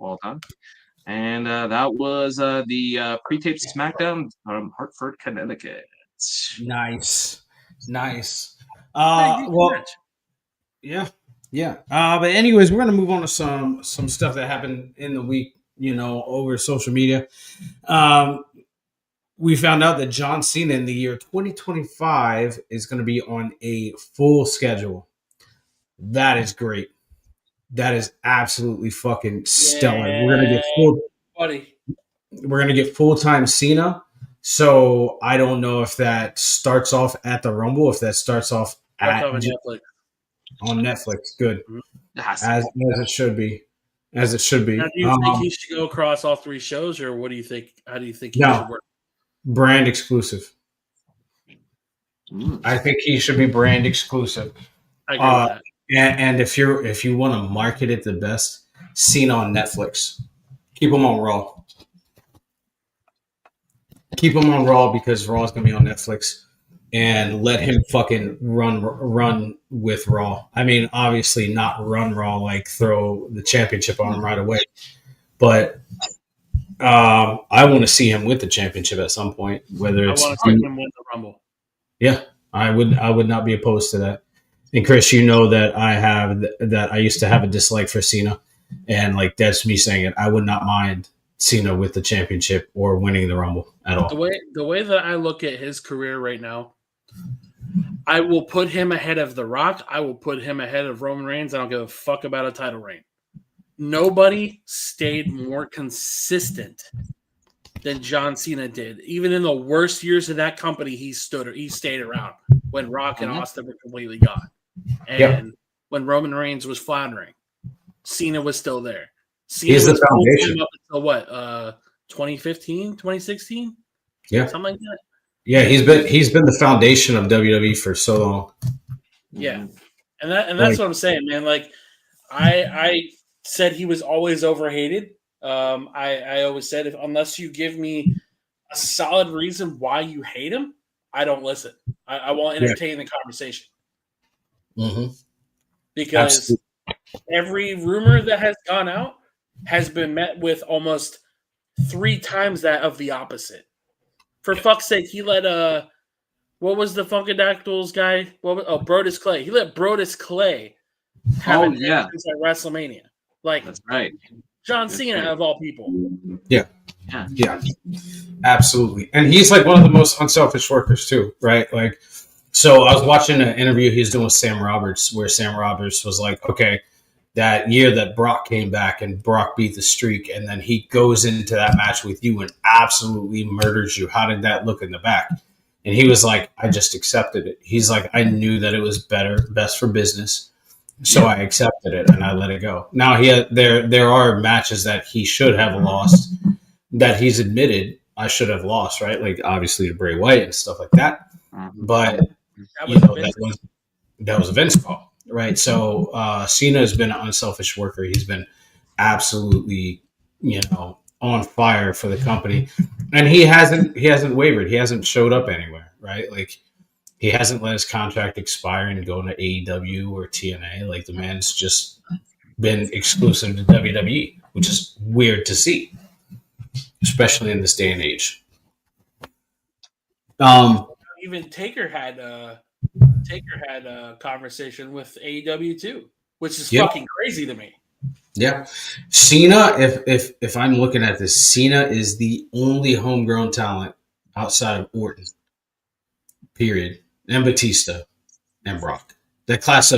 And that was the pre-taped SmackDown from Hartford, Connecticut. Nice. But anyways, we're gonna move on to some stuff that happened in the week. Over social media. We found out that John Cena in the year 2025 is going to be on a full schedule. That is great. That is absolutely fucking stellar. Yeah, we're gonna get full-time Cena. So I don't know if that starts off at the Rumble, if that starts off on Netflix. Good. As it should be. As it should be. Now, do you think he should go across all three shows, or what do you think? How do you think he should work? Brand exclusive. I think he should be brand exclusive. I agree with that. And if you want to market it the best, Cena on Netflix. Keep him on Raw. Keep him on Raw because Raw is going to be on Netflix. And let him fucking run with Raw. I mean, obviously not run Raw, like throw the championship on him right away. But I want to see him with the championship at some point. Whether it's I want to see him win the Rumble. Yeah, I would not be opposed to that. And Chris, you know that I used to have a dislike for Cena. And like that's me saying it. I would not mind Cena with the championship or winning the Rumble at all. The way that I look at his career right now, I will put him ahead of The Rock. I will put him ahead of Roman Reigns. I don't give a fuck about a title reign. Nobody stayed more consistent than John Cena did. Even in the worst years of that company, he stayed around when Rock and Austin were completely gone. And when Roman Reigns was floundering, Cena was still there. Cena He's was the foundation. up until what? 2015, 2016? Yeah. Something like that. Yeah, he's been the foundation of WWE for so long. Yeah. And that's what I'm saying, man. Like I said he was always overhated. I always said unless you give me a solid reason why you hate him, I don't listen. I won't entertain the conversation. Mm-hmm. Because Absolutely. every rumor that has gone out has been met with almost 3 times that of the opposite. For fuck's sake, he let what was the Funkadactyls guy? Brodus Clay. He let Brodus Clay have an entrance at WrestleMania. Like That's right. John Cena of all people. Yeah. Absolutely. And he's like one of the most unselfish workers too, right? Like, so I was watching an interview he was doing with Sam Roberts where Sam Roberts was like, okay, that year that Brock came back and Brock beat the streak and then he goes into that match with you and absolutely murders you. How did that look in the back? And he was like, I just accepted it. He's like, I knew that it was best for business. So I accepted it and I let it go. Now there are matches that he should have lost that he's admitted I should have lost, right? Like obviously to Bray Wyatt and stuff like that. But that was a Vince call, right? So Cena has been an unselfish worker. He's been absolutely, on fire for the company, and he hasn't wavered. He hasn't showed up anywhere, right? Like he hasn't let his contract expire and go to AEW or TNA. Like the man's just been exclusive to WWE, which is weird to see, especially in this day and age. Even Taker had a conversation with AEW too, which is fucking crazy to me. Yeah, Cena. If I'm looking at this, Cena is the only homegrown talent outside of Orton. Period. And Batista and Brock. That class,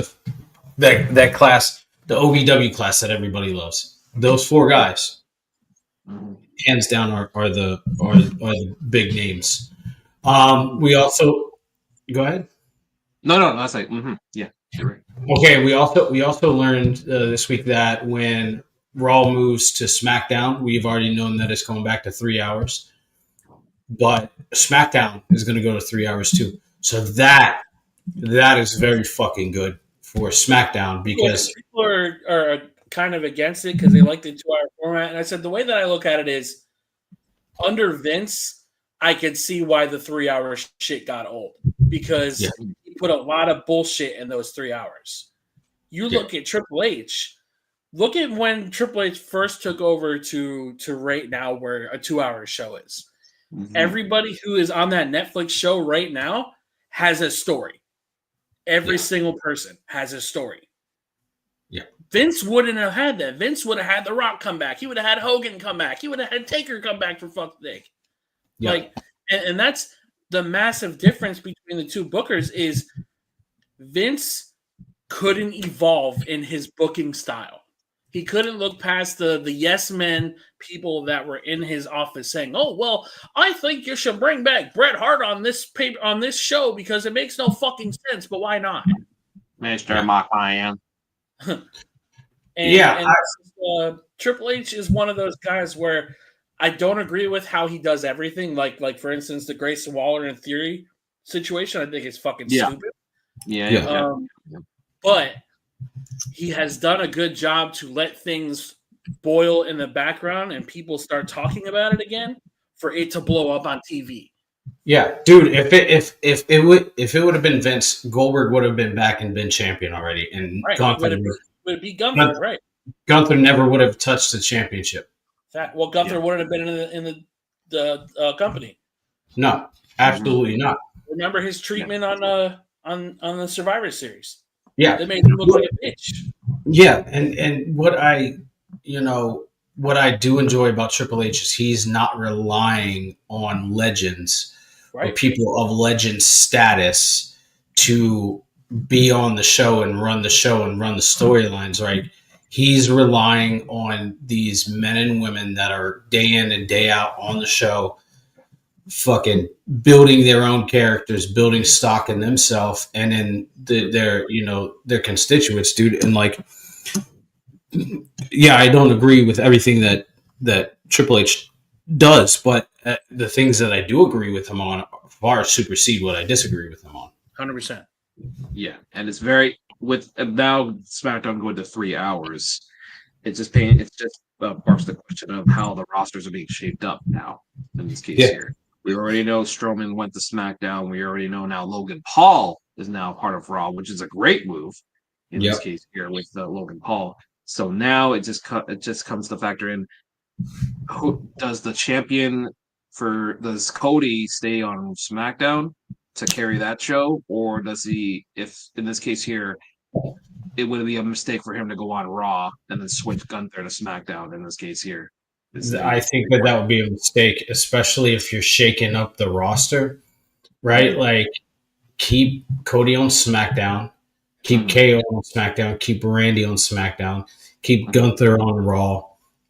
the OVW class that everybody loves. Those 4 guys, hands down, are the big names. We also go ahead. No, that's like yeah, you're right. Okay, we also learned this week that when Raw moves to SmackDown, we've already known that it's going back to 3 hours, but SmackDown is going to go to 3 hours too. So that is very fucking good for SmackDown because people are kind of against it because they like the 2-hour format. And I said the way that I look at it is under Vince, I could see why the 3-hour shit got old because he put a lot of bullshit in those 3 hours. You look at Triple H. Look at when Triple H first took over to right now where a 2-hour show is. Mm-hmm. Everybody who is on that Netflix show right now has a story. Every single person has a story. Yeah. Vince wouldn't have had that. Vince would have had The Rock come back. He would have had Hogan come back. He would have had Taker come back for fuck's sake. Yeah. Like, and that's the massive difference between the two bookers is Vince couldn't evolve in his booking style. He couldn't look past the yes men people that were in his office saying, "Oh, well, I think you should bring back Bret Hart on this show because it makes no fucking sense, but why not?" Mr. McMahon. Triple H is one of those guys where I don't agree with how he does everything. Like for instance, the Grayson Waller and Theory situation, I think is fucking stupid. Yeah. But he has done a good job to let things boil in the background and people start talking about it again for it to blow up on TV. Yeah, dude. If it would have been Vince, Goldberg would have been back and been champion already, and Gunther would be Gunther, right? Gunther never would have touched the championship. Gunther wouldn't have been in the company. No, absolutely not. Remember his treatment on the Survivor Series? Yeah, they made him look like a bitch. Yeah, and what I what I do enjoy about Triple H is he's not relying on legends or people of legend status to be on the show and run the storylines, right? He's relying on these men and women that are day in and day out on the show, fucking building their own characters, building stock in themselves and in their constituents, dude. And like, yeah, I don't agree with everything that Triple H does, but the things that I do agree with him on far supersede what I disagree with him on. 100%. Yeah, and it's very with now SmackDown going to 3 hours. It's just pain. It's just sparks the question of how the rosters are being shaped up now. In this case here, we already know Strowman went to SmackDown. We already know now Logan Paul is now part of Raw, which is a great move in this case here with Logan Paul. So now it just comes to factor in who does the champion does Cody stay on SmackDown to carry that show, or does he, if in this case here, it would be a mistake for him to go on Raw and then switch Gunther to SmackDown in this case here? I think that would be a mistake, especially if you're shaking up the roster, right? Like, keep Cody on SmackDown, keep KO on SmackDown, keep Randy on SmackDown, keep Gunther on Raw,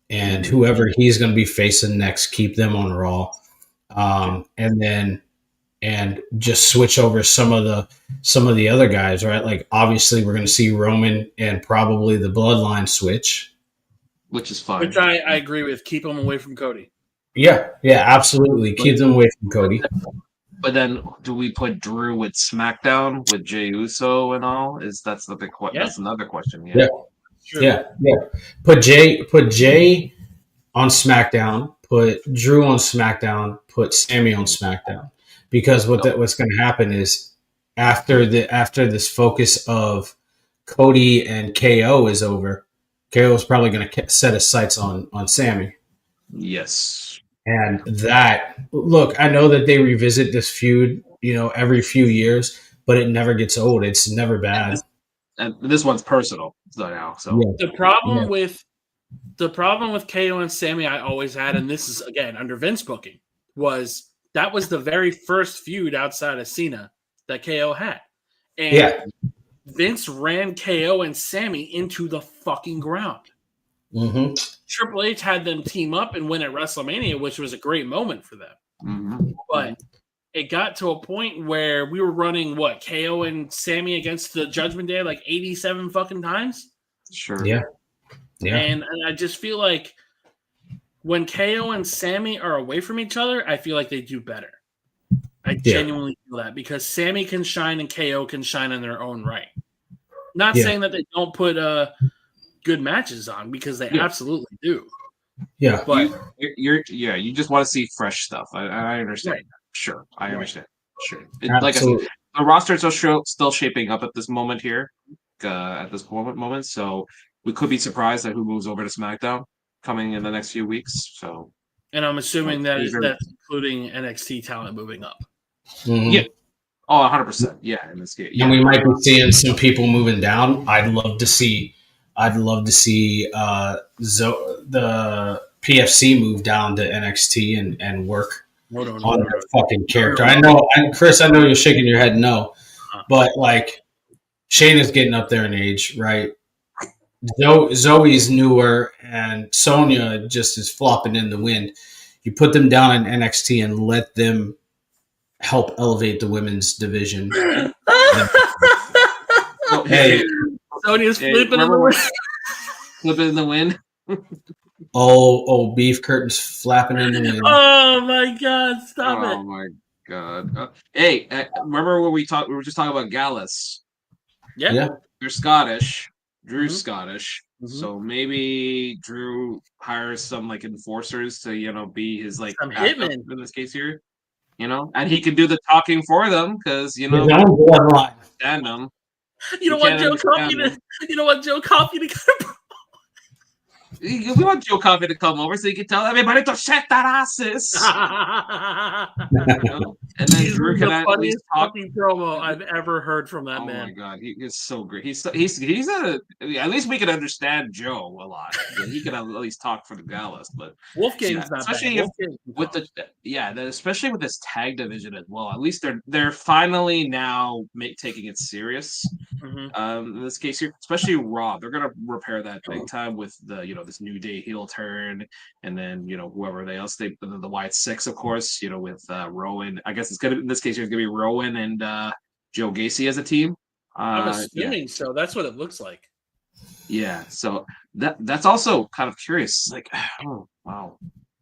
and whoever he's going to be facing next, keep them on Raw, and just switch over some of the other guys, right? Like, obviously, we're going to see Roman and probably the Bloodline switch, which is fine. Which I agree with. Keep them away from Cody. Yeah, absolutely. Keep them away from Cody. But then, do we put Drew with SmackDown with Jey Uso and all? That's the big question. That's another question. Yeah. Put Jey on SmackDown. Put Drew on SmackDown. Put Sammy on SmackDown. Because what's going to happen is after this focus of Cody and KO is over, KO is probably going to set his sights on Sammy. Yes. And look, I know that they revisit this feud, every few years, but it never gets old. It's never bad. And this one's personal now. So the problem with KO and Sammy I always had, and this is again under Vince booking, was that was the very first feud outside of Cena that KO had. And Vince ran KO and Sammy into the fucking ground. Mm-hmm. Triple H had them team up and win at WrestleMania, which was a great moment for them. Mm-hmm. But it got to a point where we were running KO and Sammy against the Judgment Day like 87 fucking times. Sure. Yeah. And I just feel like when KO and Sammy are away from each other, I feel like they do better. I genuinely feel that because Sammy can shine and KO can shine in their own right. Not saying that they don't put good matches on, because they absolutely do. Yeah, but you just want to see fresh stuff. I understand. Right. Sure, I understand. Sure, like I said, the rosters are still shaping up at this moment here, at this moment. So we could be surprised at who moves over to SmackDown coming in the next few weeks. So, and I'm assuming that's including NXT talent moving up. Mm-hmm. Yeah. Oh, 100%. Yeah, in this case. Yeah. And we might be seeing some people moving down. I'd love to see the PFC move down to NXT and work on their fucking character. I know, Chris, I know you're shaking your head no, but like Shayna's getting up there in age, right? Zoe's newer and Sonya just is flopping in the wind. You put them down in NXT and let them help elevate the women's division. Hey, Sonya's flipping in the wind. Flipping in the wind. Beef curtains flapping in the wind. Oh my God! Stop it! Oh my God! Hey, remember when we were just talking about Gallus? Yeah. They're Scottish. Drew's Scottish, so maybe Drew hires some like enforcers to be his like hitman in this case here. And he can do the talking for them because stand them. You know what, Joe Coffey? You know what, Joe Coffey? We want Joe Coffey to come over so he can tell everybody to shut their asses. You know? And then He's Drew been can the at least funniest talk. fucking promo I've ever heard from that Oh man. my god, he is so great. He's at least we can understand Joe a lot. He can at least talk for the Gallus, but Wolfgang's not especially bad. if Wolfgang can with talk. especially with this tag division as well. At least they're finally now taking it serious. Mhm. In this case here, especially Raw, they're gonna repair that big time with the this New Day heel turn, and then whoever else the Wyatt Six, of course, with Rowan. I guess it's gonna in this case here, it's gonna be Rowan and Joe Gacy as a team. I'm Yeah, assuming so. That's what it looks like. yeah. So that's also kind of curious. Like, oh wow.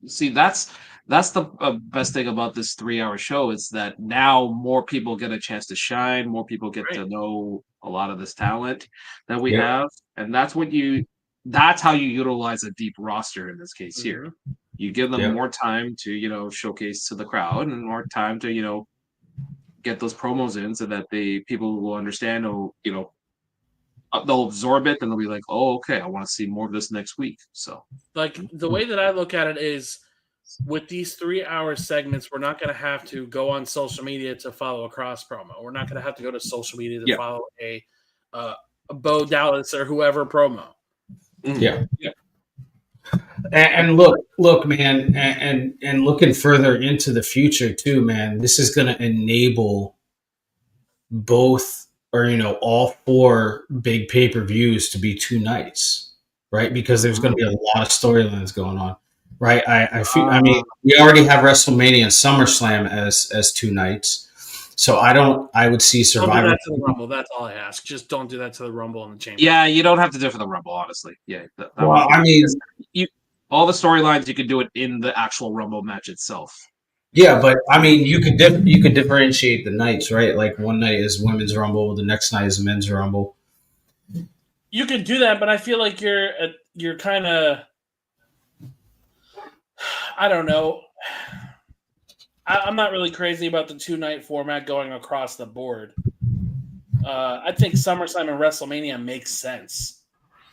See, that's the best thing about this 3 hour show is that now more people get a chance to shine, more people get to Right. know a lot of this talent that we Yeah. have, and that's how you utilize a deep roster in this case here. Mhm. You give them Yeah. more time to showcase to the crowd and more time to get those promos in so that people will understand they'll absorb it and they'll be like, oh, okay, I want to see more of this next week. So Like the way that I look at it is with these 3 hour segments, we're not going to have to go on social media to follow a cross promo. We're not going to have to go to social media to Yeah. follow a Bo Dallas or whoever promo. Yeah. And look, man, and looking further into the future too, man. This is going to enable both, or all four big pay-per-views to be 2 nights, right? Because there's going to be a lot of storylines going on, right? I feel. I mean, we already have WrestleMania and SummerSlam as 2 nights, so I would see Don't do Survivor. that to the Rumble. That's all I ask. Just don't do that to the Rumble and the Chamber. yeah, you don't have to do it for the Rumble, honestly. Yeah, Well, I mean, all the storylines you could do it in the actual Rumble match itself. yeah, but I mean, you could differentiate the nights, right? Like one night is Women's Rumble, the next night is Men's Rumble. You could do that, but I feel like you're kind of, I don't know. I'm not really crazy about the 2 night format going across the board. I think SummerSlam and WrestleMania makes sense.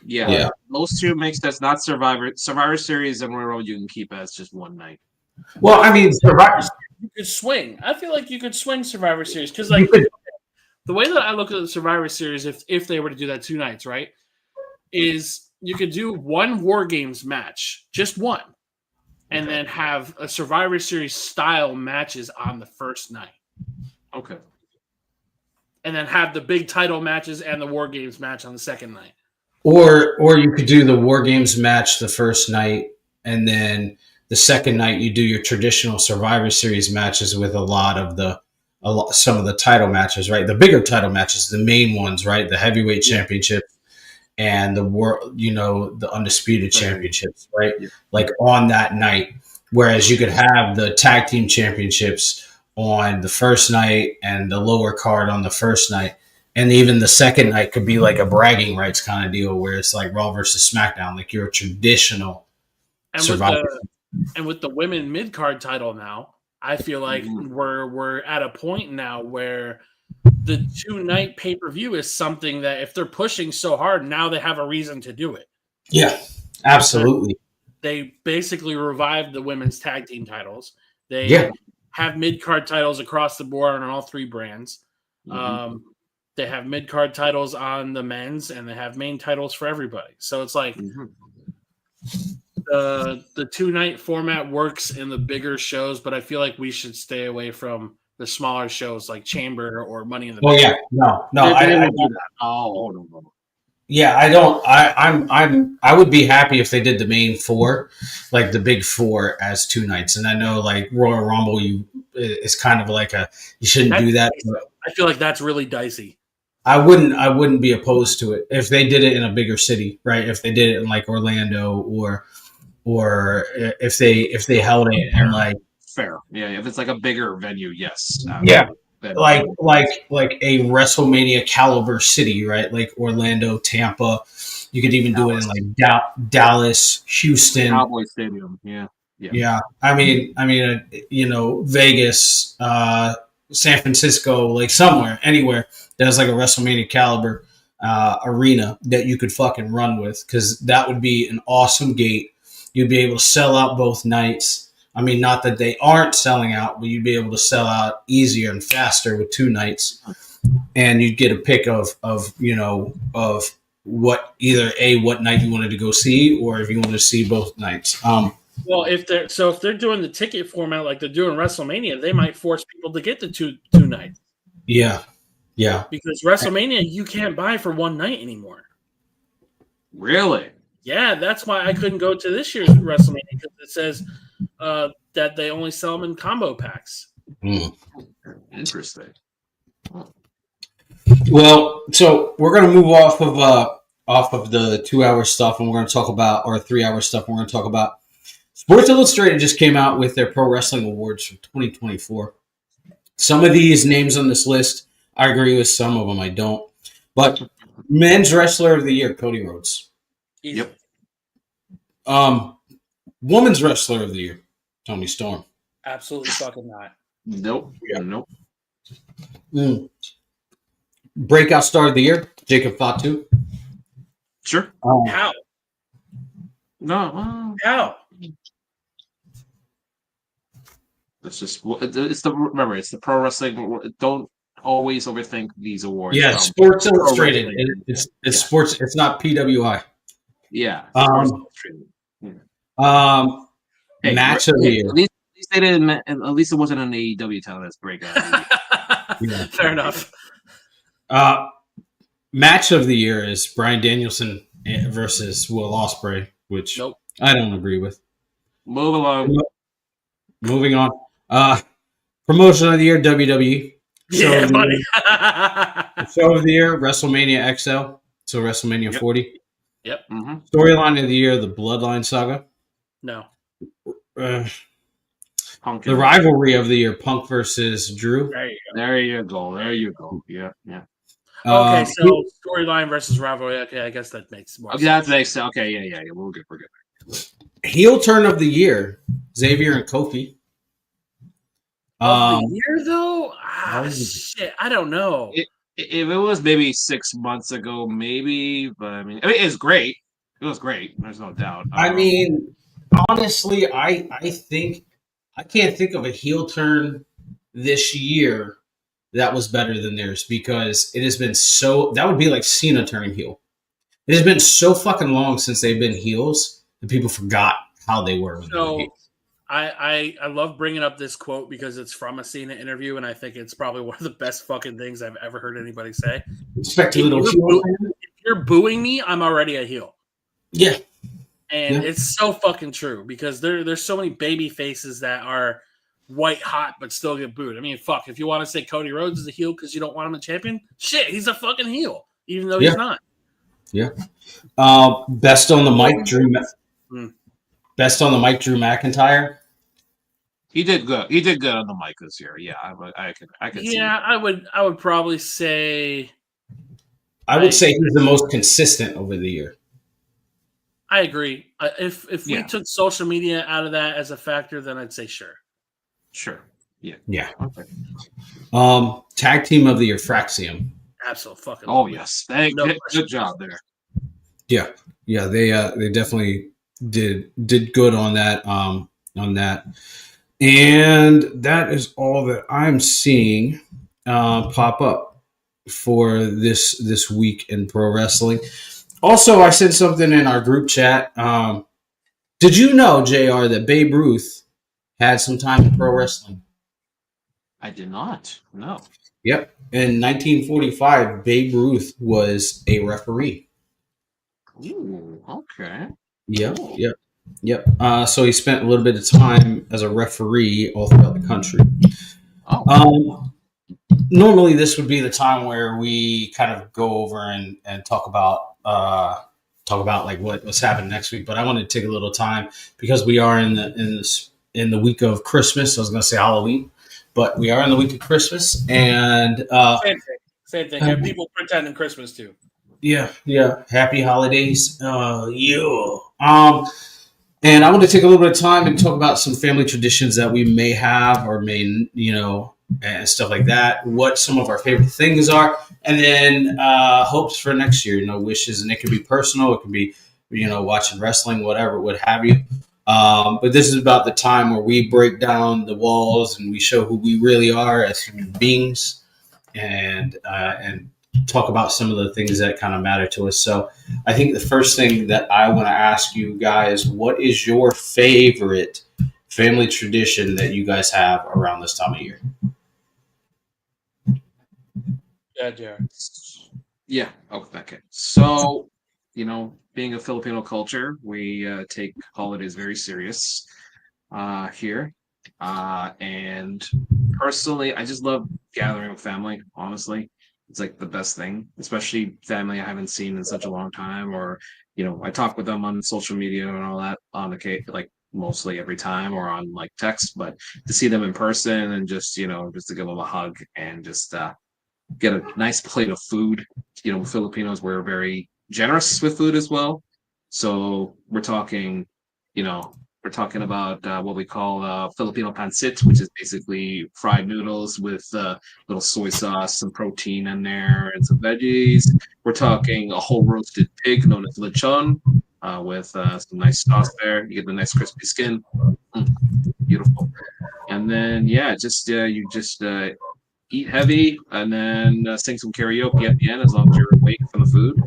Yeah. Those two makes sense. Not Survivor Series and Royal you can keep as just one night. Well, I mean, Survivor. You could swing. I feel like you could swing Survivor Series because, like, the way that I look at the Survivor Series, if they were to do that 2 nights, right, is you could do one War Games match, just one, and then have a Survivor Series style matches on the first night. Okay. And then have the big title matches and the War Games match on the second night. Or you could do the War Games match the first night, and then the second night you do your traditional Survivor Series matches with some of the title matches, right? The bigger title matches, the main ones, right? The heavyweight championship and the undisputed championships, right? Yeah. Like on that night. Whereas you could have the tag team championships on the first night and the lower card on the first night. And even the second night could be like a bragging rights kind of deal where it's like Raw versus SmackDown, like your traditional Survivor. And with the women mid-card title now, I feel like we're at a point now where the 2 night pay-per-view is something that if they're pushing so hard, now they have a reason to do it. Yeah, absolutely. They basically revived the women's tag team titles. They have mid-card titles across the board on all three brands. They have mid-card titles on the men's, and they have main titles for everybody. So it's like the 2 night format works in the bigger shows, but I feel like we should stay away from the smaller shows like Chamber or Money in the Bank. Oh yeah, no, I don't do that. Oh no. Yeah, I don't. I would be happy if they did the main four, like the big four, as 2 nights. And I know, like Royal Rumble, it's kind of like you shouldn't do that. I feel like that's really dicey. I wouldn't be opposed to it if they did it in a bigger city, right? If they did it in like Orlando or if they held it in like fair, yeah. If it's like a bigger venue, yes, yeah. Like a WrestleMania caliber city, right? Like Orlando, Tampa. You could even do it in like Dallas, Houston, Cowboy Stadium. Yeah. I mean, Vegas, San Francisco, like somewhere, anywhere that has like a WrestleMania caliber. arena that you could fucking run with, because that would be an awesome gate. You'd be able to sell out both nights. I mean, not that they aren't selling out, but you'd be able to sell out easier and faster with 2 nights, and you'd get a pick of what what night you wanted to go see, or if you wanted to see both nights. Well, if they're doing the ticket format like they're doing WrestleMania, they might force people to get the two nights. Yeah. Because WrestleMania you can't buy for one night anymore. Really? Yeah, that's why I couldn't go to this year's WrestleMania, because it says that they only sell them in combo packs. Interesting. Well, so we're going to move off of the 2-hour stuff, and we're going to talk about, or 3-hour stuff, and we're going to talk about Sports Illustrated just came out with their Pro Wrestling Awards for 2024. Some of these names on this list, I agree with. Some of them I don't. But Men's Wrestler of the Year, Cody Rhodes. Easy. Yep. Women's Wrestler of the Year, Toni Storm. Absolutely fucking not. Nope. Yeah. Nope. Breakout Star of the Year, Jacob Fatu. Sure. How? No. How? It's the pro wrestling. Don't always overthink these awards. Yeah, Sports Illustrated. It's sports. It's not PWI. Yeah. Hey, Match of the Year. At least they didn't. At least it wasn't an AEW telling us breakout. Yeah. Fair enough. Match of the Year is Bryan Danielson versus Will Ospreay, which Nope. I don't agree with. Move along. Moving on. Promotion of the Year, WWE. Yeah, buddy. Show of the Year, WrestleMania XL. So WrestleMania 40. Yep. Mm-hmm. Storyline of the Year, the Bloodline Saga. No. The rivalry of the year, Punk versus Drew. There you go. There you go. Yeah. Okay, so storyline versus rivalry. Okay, I guess that makes more sense. That makes sense. Okay, yeah. We're good. Heel turn of the year, Xavier and Kofi. Of the year, though? Shit, I don't know. If it was maybe 6 months ago, maybe, but I mean, it's great. It was great. There's no doubt. I mean, honestly, I think I can't think of a heel turn this year that was better than theirs, because it has been so. That would be like Cena turning heel. It has been so fucking long since they've been heels that people forgot how they were. So I love bringing up this quote because it's from a Cena interview, and I think it's probably one of the best fucking things I've ever heard anybody say. Expect a little heel. If you're booing me, I'm already a heel. Yeah. And it's so fucking true, because there's so many baby faces that are white hot but still get booed. I mean, fuck, if you want to say Cody Rhodes is a heel because you don't want him a champion, shit, he's a fucking heel, even though he's not. Yeah. Best on the mic, Drew. Best on the mic, Drew McIntyre. He did good. He did good on the mic this year. Yeah, I can see. Yeah, I would probably say. I would say he's the most consistent over the year. I agree. If we took social media out of that as a factor, then I'd say sure. Sure. Yeah. Yeah. Okay. Tag team of the year, Fraxium. Absolutely fucking. Oh yes, good job there. Yeah. They definitely did good on that. And that is all that I'm seeing pop up for this week in pro wrestling. Also, I said something in our group chat. Did you know, JR, that Babe Ruth had some time in pro wrestling? I did not. No. Yep. In 1945, Babe Ruth was a referee. Ooh, okay. Yep. So he spent a little bit of time as a referee all throughout the country. Normally, this would be the time where we kind of go over and talk about like what's happening next week. But I wanted to take a little time because we are in the week of Christmas. I was going to say Halloween, but we are in the week of Christmas, and same thing. Have people pretending Christmas too. Yeah. Happy holidays. And I want to take a little bit of time and talk about some family traditions that we may have or may and stuff like that. What some of our favorite things are, and then hopes for next year. Wishes, and it can be personal. It can be watching wrestling, whatever, what have you. But this is about the time where we break down the walls and we show who we really are as human beings, and talk about some of the things that kind of matter to us. So I think the first thing that I want to ask you guys, what is your favorite family tradition that you guys have around this time of year? Yeah, Jared. Yeah. Okay. So, being a Filipino culture, we take holidays very serious here. And personally, I just love gathering with family, honestly. It's like the best thing, especially family I haven't seen in such a long time. Or, I talk with them on social media and all that on like mostly every time, or on like text, but to see them in person and just to give them a hug and just get a nice plate of food. Filipinos, we're very generous with food as well. So you know, we're talking about what we call Filipino pancit, which is basically fried noodles with little soy sauce, some protein in there, and some veggies. We're talking a whole roasted pig known as lechon with some nice sauce there. You get the nice crispy skin. Beautiful. And then, yeah, you just eat heavy and then sing some karaoke at the end as long as you're awake from the food,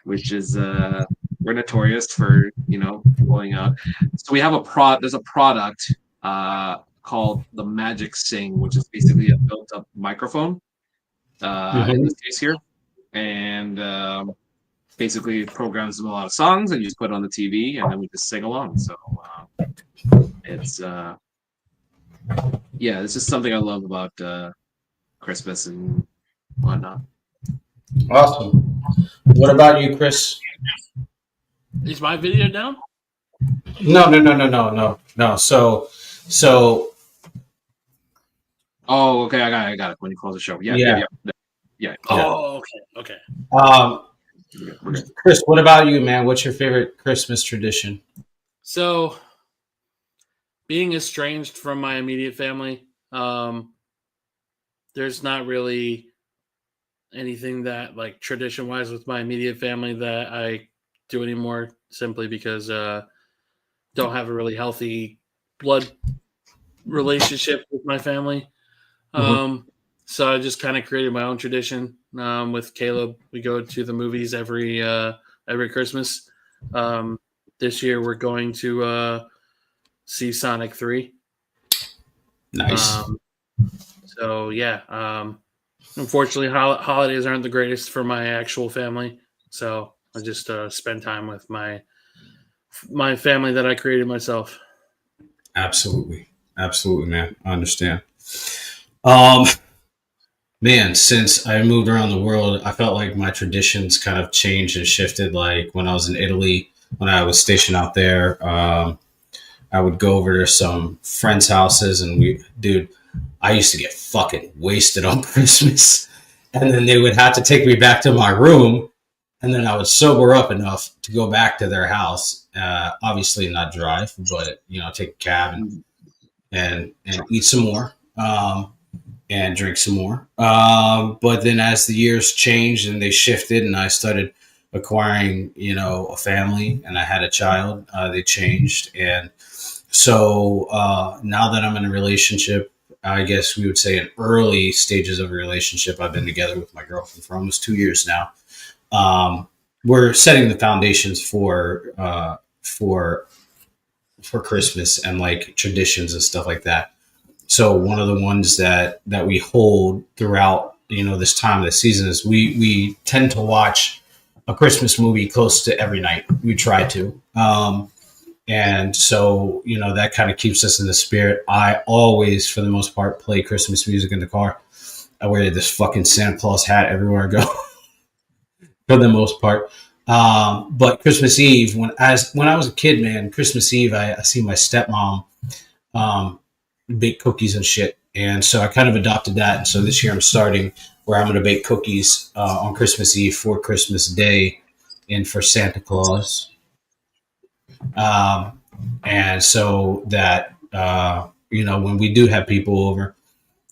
which is we're notorious for pulling out. So we have there's a product called the Magic Sing, which is basically a built-up microphone in this case here, and basically it programs a lot of songs, and you just put it on the TV, and then we just sing along. So it's yeah, it's just something I love about Christmas and whatnot. Awesome. What about you, Chris? Is my video down? No. So. Oh, okay. I got it. When you close the show, yeah. Oh, okay. We're good. Chris, what about you, man? What's your favorite Christmas tradition? So, being estranged from my immediate family, there's not really anything that like tradition wise with my immediate family that I do anymore, simply because don't have a really healthy blood relationship with my family. So I just kind of created my own tradition with Caleb. We go to the movies every Christmas. This year we're going to see Sonic 3. Nice. So yeah, unfortunately holidays aren't the greatest for my actual family. So I just spend time with my family that I created myself. Absolutely, man. I understand. Man, since I moved around the world, I felt like my traditions kind of changed and shifted. Like when I was in Italy, when I was stationed out there, I would go over to some friends' houses, and I used to get fucking wasted on Christmas, and then they would have to take me back to my room, and then I would sober up enough to go back to their house. Obviously not drive, but take a cab and eat some more. And drink some more. But then as the years changed and they shifted and I started acquiring, a family and I had a child, they changed. And so now that I'm in a relationship, I guess we would say in early stages of a relationship, I've been together with my girlfriend for almost 2 years now. We're setting the foundations for Christmas and like traditions and stuff like that. So one of the ones that we hold throughout, this time of the season is we tend to watch a Christmas movie close to every night. We try to. And so, that kind of keeps us in the spirit. I always, for the most part, play Christmas music in the car. I wear this fucking Santa Claus hat everywhere I go for the most part. But Christmas Eve, when I was a kid, man, Christmas Eve, I see my stepmom, bake cookies and shit. And so I kind of adopted that. And so this year I'm starting where I'm going to bake cookies on Christmas Eve for Christmas Day and for Santa Claus. And so that, when we do have people over,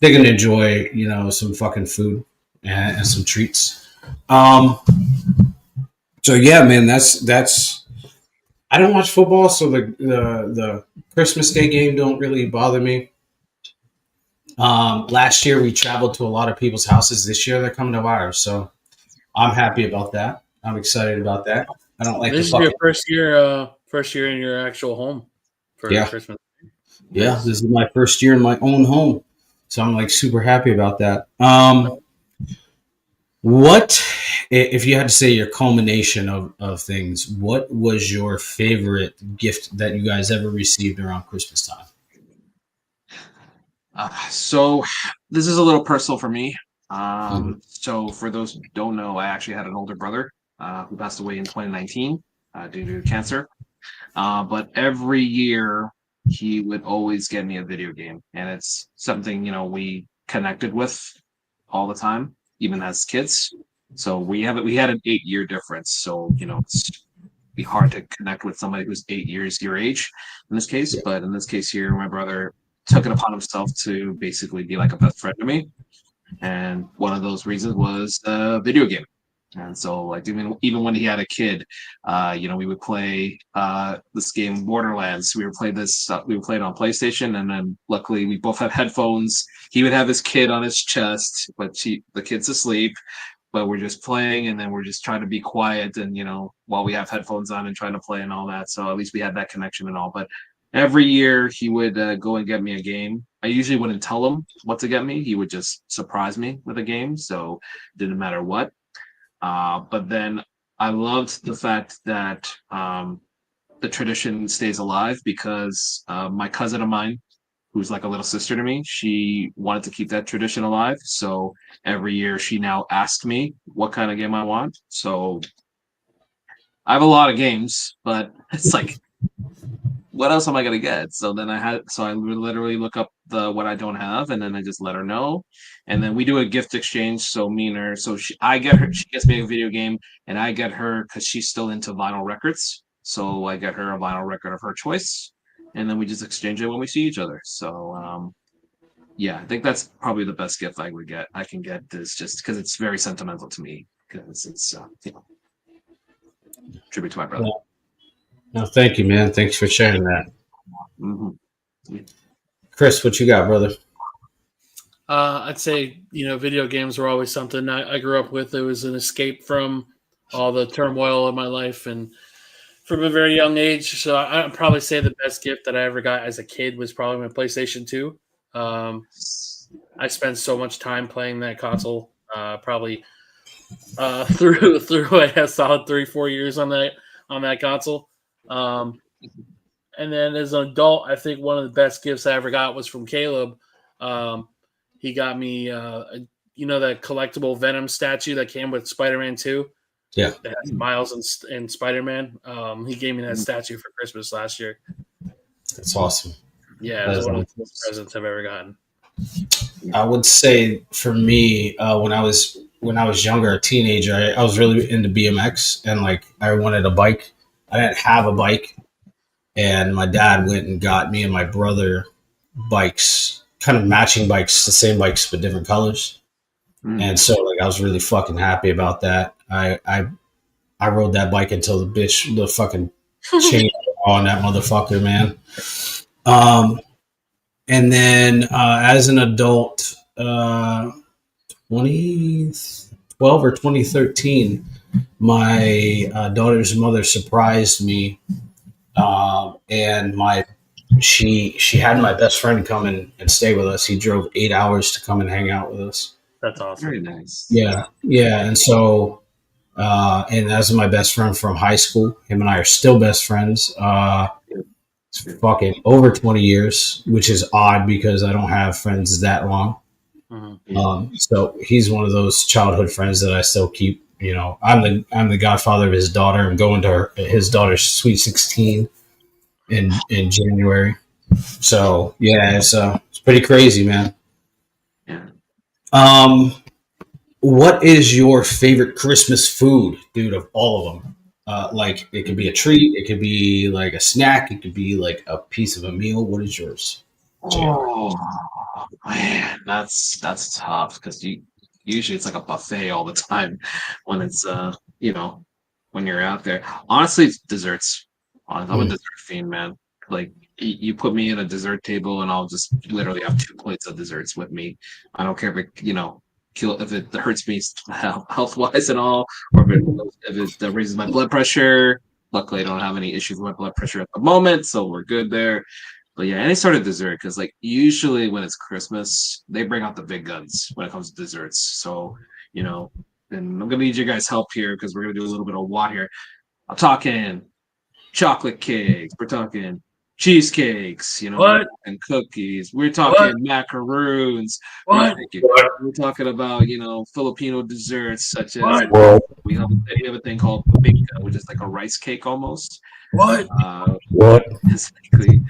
they're gonna enjoy, some fucking food and some treats. Um, so yeah, man, that's. I don't watch football, so the Christmas Day game don't really bother me. Last year we traveled to a lot of people's houses. This year they're coming to ours, so I'm happy about that. I'm excited about that. I don't like This the is your fucking first year in your actual home for yeah. Christmas. Yeah, Nice. this is my first year in my own home, so I'm like super happy about that. What if you had to say your culmination of things? What was your favorite gift that you guys ever received around Christmas time? So this is a little personal for me. Mhm. So for those who don't know, I actually had an older brother who passed away in 2019 due to cancer. But every year he would always get me a video game, and it's something we connected with all the time, even as kids. So we had an 8 year difference. So it's be hard to connect with somebody who's 8 years your age in this case. Yeah. But in this case here, my brother took it upon himself to basically be like a best friend to me. And one of those reasons was a video game. And so, like, even when he had a kid, we would play this game Borderlands. We would play this. We would play it on PlayStation, and then luckily we both have headphones. He would have his kid on his chest, but the kid's asleep. But we're just playing, and then we're just trying to be quiet, and while we have headphones on and trying to play and all that. So at least we had that connection and all. But every year he would go and get me a game. I usually wouldn't tell him what to get me. He would just surprise me with a game. So it didn't matter what. But then I loved the fact that the tradition stays alive because my cousin of mine, who's like a little sister to me, she wanted to keep that tradition alive. So every year she now asks me what kind of game I want. So I have a lot of games, but it's like, what else am I gonna get? So I would literally look up what I don't have, and then I just let her know, and then we do a gift exchange. So me and her, she gets me a video game, and I get her because she's still into vinyl records. So I get her a vinyl record of her choice, and then we just exchange it when we see each other. So yeah, I think that's probably the best gift I can get is just because it's very sentimental to me because it's tribute to my brother. Well, no, thank you, man. Thanks for sharing that, Mm-hmm. Chris. What you got, brother? I'd say video games were always something I grew up with. It was an escape from all the turmoil of my life, and from a very young age. So I'd probably say the best gift that I ever got as a kid was probably my PlayStation 2. I spent so much time playing that console, probably through a solid 3-4 years on that console. And then as an adult, I think one of the best gifts I ever got was from Caleb. He got me, that collectible Venom statue that came with Spider-Man 2. Yeah, That has Miles and Spider-Man. He gave me that statue for Christmas last year. that's awesome. Yeah, it That was is one of awesome. the best presents I've ever gotten. I would say for me, when I was younger, a teenager, I was really into BMX, and like I wanted a bike. I didn't have a bike, and my dad went and got me and my brother bikes, kind of matching bikes, the same bikes but different colors. And so like I was really fucking happy about that. I rode that bike until the fucking chain on that motherfucker, man. And then as an adult, 2012 or 2013, my daughter's mother surprised me, and she had my best friend come and stay with us. He drove 8 hours to come and hang out with us. That's awesome. Very nice. Yeah, yeah, and so and that's my best friend from high school. Him and I are still best friends. It's fucking over 20 years, which is odd because I don't have friends that long. Mm-hmm. So he's one of those childhood friends that I still keep. I'm the godfather of his daughter. I'm going to his daughter's sweet 16 in January. So yeah, it's pretty crazy, man. Yeah. What is your favorite Christmas food, dude? Of all of them, like it could be a treat, it could be like a snack, it could be like a piece of a meal. What is yours? Oh, Oh man, that's tough because usually it's like a buffet all the time when it's you know when you're out there. Honestly, it's desserts. I'm a Mm. dessert fiend, man. Like you put me in a dessert table and I'll just literally have 2 plates of desserts with me. I don't care if it kill if it hurts me health wise and all, or if it raises my blood pressure. Luckily, I don't have any issues with my blood pressure at the moment, so we're good there. But yeah, any sort of dessert, because like usually when it's Christmas, they bring out the big guns when it comes to desserts. So, you know, and I'm gonna need your guys' help here because we're gonna do a little bit of what here. I'm talking chocolate cakes, we're talking cheesecakes, we're What? talking cookies, we're talking What? macaroons, What? thank you. We're talking about, Filipino desserts such as What? we have a thing called babinka, which is like a rice cake almost. What? Uh, What? basically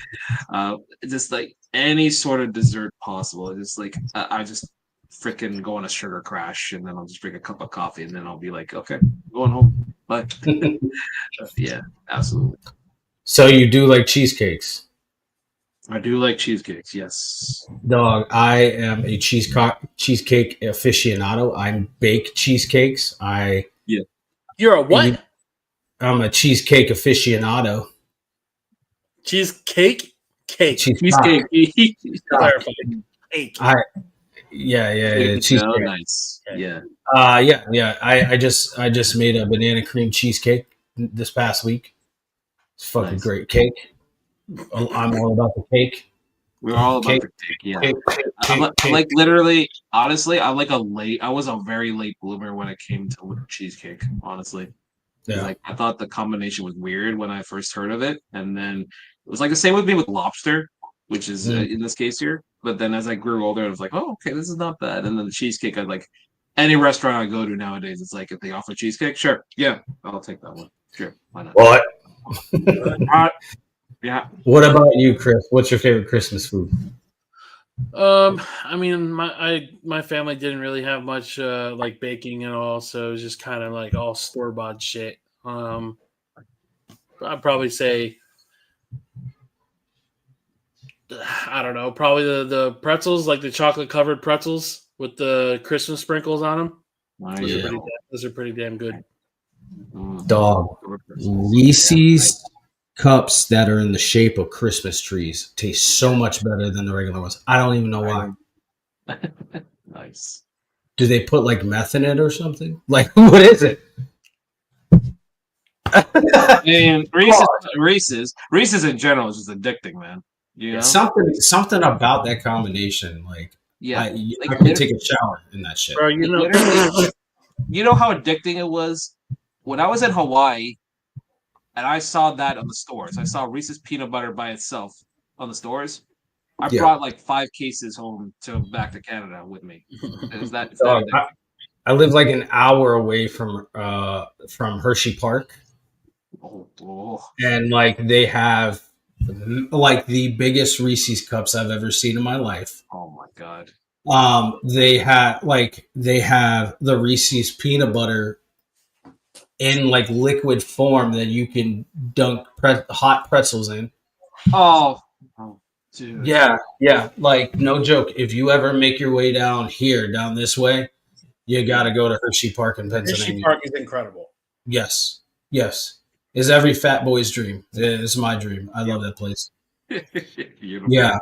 just like any sort of dessert possible. Just like I just freaking go on a sugar crash, and then I'll just drink a cup of coffee, and then I'll be like, okay, I'm going home. But yeah, absolutely. So you do like cheesecakes? I do like cheesecakes. Yes. Dog, I am a cheesecake aficionado. I bake cheesecakes. Yeah. You're a what? I'm a cheesecake aficionado. Cheesecake? Cake. Cheesecake. Clarify. Cake. Yeah, Oh, cheesecake. nice. Yeah. Yeah. I just made a banana cream cheesecake this past week. It's fucking Nice. great cake. I'm all about the cake. We're all about Cake, the cake. Yeah. cake, I'm like literally, honestly, I was a very late bloomer when it came to cheesecake, honestly. Yeah. Like I thought the combination was weird when I first heard of it, and then it was like the same with me with lobster, which is in this case here. But then as I grew older, I was like, oh, okay, this is not bad. And then the cheesecake, I like any restaurant I go to nowadays, it's like if they offer cheesecake, sure, yeah, I'll take that one, sure, why not? What? Yeah, What about you, Chris? What's your favorite Christmas food? I mean, my family didn't really have much like baking and all, so it was just kind of like all store bought shit. I'd probably say I don't know, probably the pretzels, like the chocolate covered pretzels with the Christmas sprinkles on them. Yeah. Those are pretty damn good. Dog. Reese's cups that are in the shape of Christmas trees taste so much better than the regular ones. I don't even know why. Nice. Do they put like meth in it or something? Like, what is it? And Reese's in general is just addicting, man. You know? Something about that combination. Like, Yeah. I could take a shower in that shit. Bro, You know how addicting it was when I was in Hawaii and I saw that on the stores. I saw Reese's peanut butter by itself on the stores. I brought like 5 cases home back to Canada with me. Is that Dog, I live like an hour away from Hershey Park, oh. and like they have like the biggest Reese's cups I've ever seen in my life. Oh my god. They have the Reese's peanut butter in like liquid form that you can dunk hot pretzels in. Oh, dude. Yeah. Like no joke. If you ever make your way down this way, you got to go to Hershey Park in Pennsylvania. Hershey Park is incredible. Yes. It's every fat boy's dream. It's my dream. I love that place. Yeah,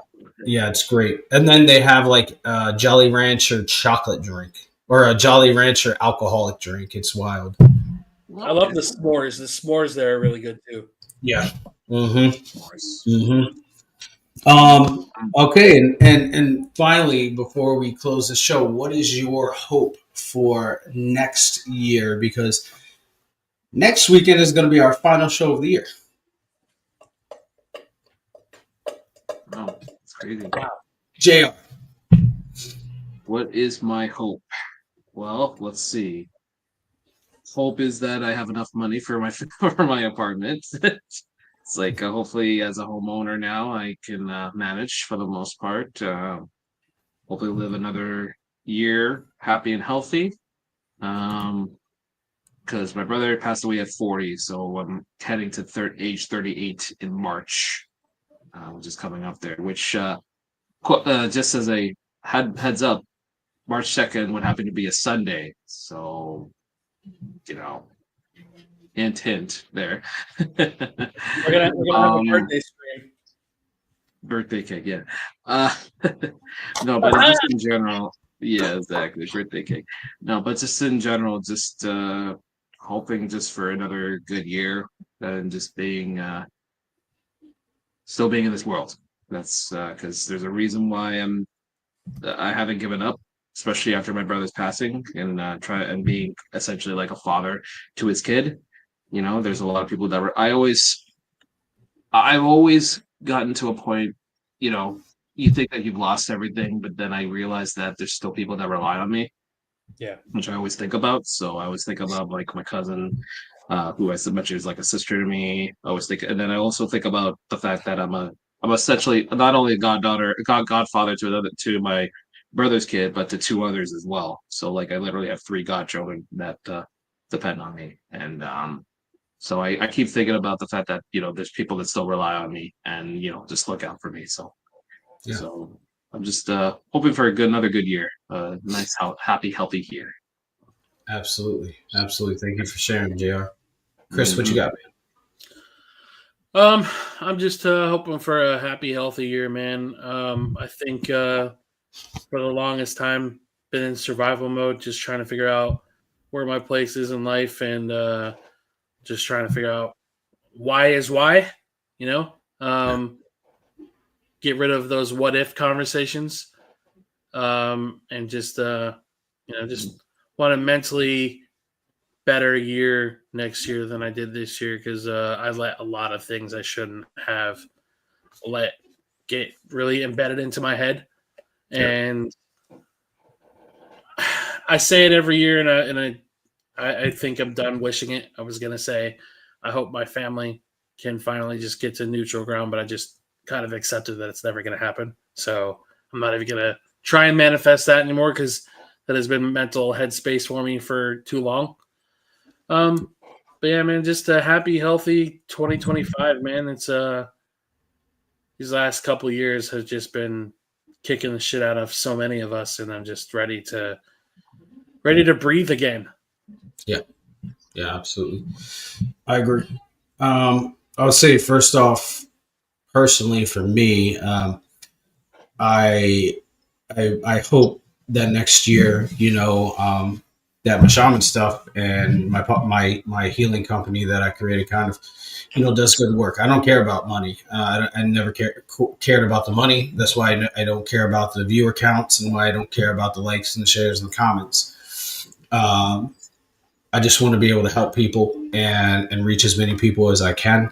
it's great. And then they have like a Jolly Rancher chocolate drink or a Jolly Rancher alcoholic drink. It's wild. I love the s'mores. The s'mores there are really good too. Yeah. Okay, and finally, before we close the show, what is your hope for next year? Because next weekend is going to be our final show of the year. Oh, it's crazy. JR. What is my hope? Well, let's see. Hope is that I have enough money for my apartment. It's like hopefully as a homeowner now I can manage for the most part. Hopefully live another year happy and healthy. Because my brother passed away at 40, so I'm heading to age 38 in March, which is coming up there. Which just as a heads up, March 2nd would happen to be a Sunday, so you know, hint, hint there. We're gonna have a um, birthday stream. birthday cake, yeah. Uh, no, but just in general, yeah, exactly, birthday cake. No, but just in general, just hoping just for another good year and just being still being in this world. That's because there's a reason why I haven't given up, especially after my brother's passing and try and being essentially like a father to his kid. You know, there's a lot of people that I've always gotten to a point, you know, you think that you've lost everything, but then I realize that there's still people that rely on me, Yeah. which I always think about. So I always think about like my cousin, who I mentioned is like a sister to me. I always think, and then I also think about the fact that I'm essentially not only a godfather to my brother's kid, but to two others as well. So like I literally have three godchildren that depend on me, and so I keep thinking about the fact that there's people that still rely on me and just look out for me. So Yeah. so I'm just hoping for another good year, nice, happy, healthy year. Absolutely. Absolutely. Thank you for sharing, JR. Chris, what you got, I'm just hoping for a happy, healthy year, man. I think for the longest time been in survival mode, just trying to figure out where my place is in life and just trying to figure out why is why, you know. Get rid of those what if conversations, and just just want a mentally better year next year than I did this year because I let a lot of things I shouldn't have let get really embedded into my head, and I say it every year, and I think I'm done wishing it. I was gonna say I hope my family can finally just get to neutral ground, but I just kind of accepted that it's never gonna happen. So I'm not even gonna try and manifest that anymore because that has been mental headspace for me for too long. But yeah, man, just a happy, healthy 2025, man. It's these last couple of years have just been kicking the shit out of so many of us, and I'm just ready to breathe again. Yeah, absolutely. I agree. I would say first off, personally for me, I, I hope that next year, that my shaman stuff and my healing company that I created kind of, does good work. I don't care about money. I never cared about the money. That's why I don't care about the viewer counts and why I don't care about the likes and the shares and the comments. I just want to be able to help people and reach as many people as I can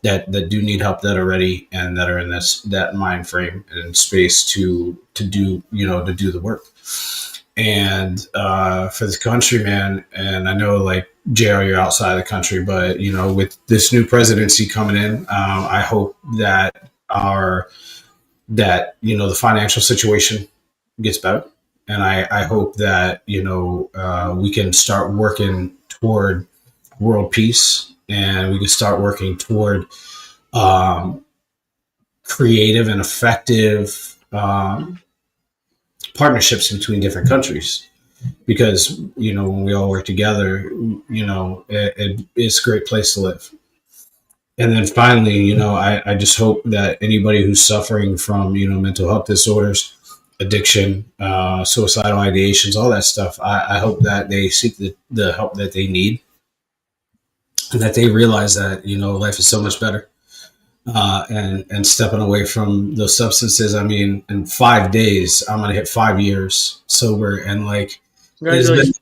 that do need help, that are ready and that are in that mind frame and space to do the work. And for this country, man, and I know like JR, you're outside of the country, but with this new presidency coming in, I hope that the financial situation gets better. And I hope that, we can start working toward world peace, and we can start working toward creative and effective partnerships between different countries. Because, when we all work together, it's a great place to live. And then finally, I just hope that anybody who's suffering from, mental health disorders, addiction, suicidal ideations, all that stuff, I hope that they seek the help that they need, and that they realize that, life is so much better. And stepping away from those substances. I mean, in 5 days, I'm going to hit 5 years sober. And like, Congratulations.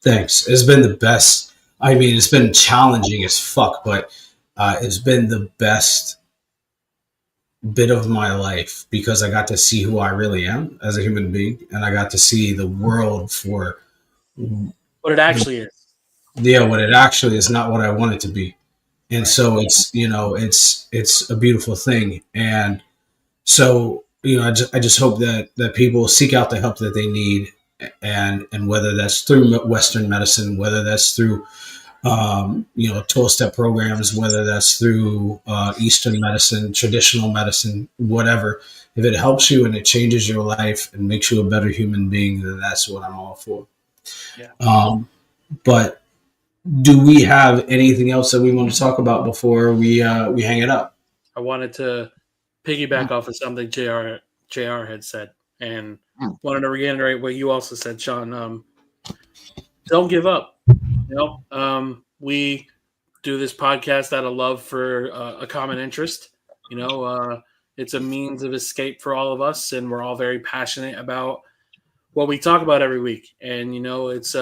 Thanks. It's been the best. I mean, it's been challenging as fuck, but it's been the best bit of my life because I got to see who I really am as a human being, and I got to see the world for what it actually is. Yeah, what it actually is, not what I want it to be. And so it's a beautiful thing. And so, I just hope that people seek out the help that they need, and whether that's through Western medicine, whether that's through 12-step programs, whether that's through Eastern medicine, traditional medicine, whatever, if it helps you and it changes your life and makes you a better human being, then that's what I'm all for. Yeah. But do we have anything else that we want to talk about before we hang it up? I wanted to piggyback off of something JR had said, and wanted to reiterate what you also said, Sean. Don't give up. We do this podcast out of love for a common interest. It's a means of escape for all of us, and we're all very passionate about what we talk about every week. And it's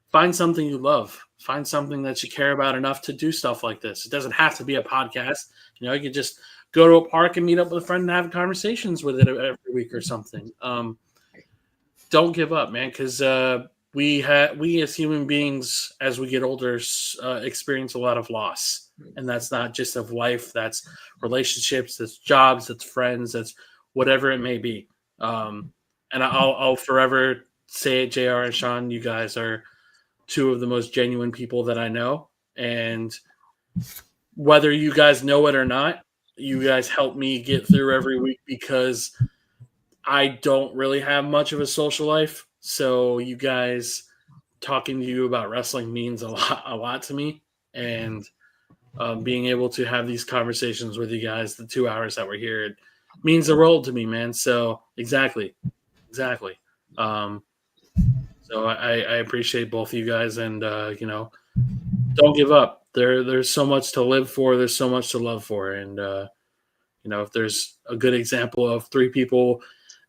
find something you love, find something that you care about enough to do stuff like this. It doesn't have to be a podcast. You could just go to a park and meet up with a friend and have conversations with it every week or something. Don't give up, man, because we as human beings, as we get older, experience a lot of loss, and that's not just of life. That's relationships, that's jobs, that's friends, that's whatever it may be. And I'll forever say it, JR and Sean, you guys are two of the most genuine people that I know. And whether you guys know it or not, you guys help me get through every week, because I don't really have much of a social life. So you guys talking to you about wrestling means a lot to me. And being able to have these conversations with you guys, the 2 hours that we're here, it means the world to me, man. So exactly. So I appreciate both of you guys, and don't give up. There's so much to live for. There's so much to love for, and if there's a good example of three people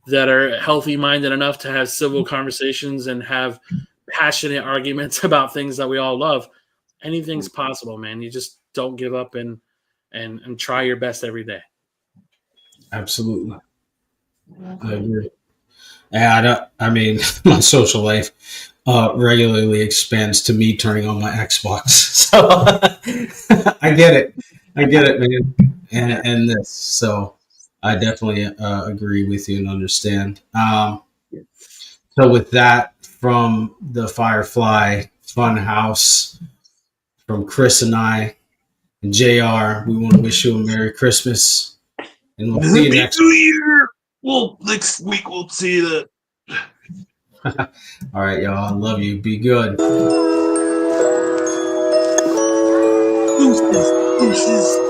that are healthy minded enough to have civil conversations and have passionate arguments about things that we all love, anything's possible, man. You just don't give up and try your best every day. Absolutely. I agree. Yeah, I mean, my social life regularly expands to me turning on my Xbox. So I get it, man. And this, so I definitely agree with you and understand. So with that, from the Firefly Funhouse, from Chris and I and JR, we want to wish you a Merry Christmas, and we'll see you next year. Well, next week we'll see that. All right, y'all. I love you. Be good. Deuces.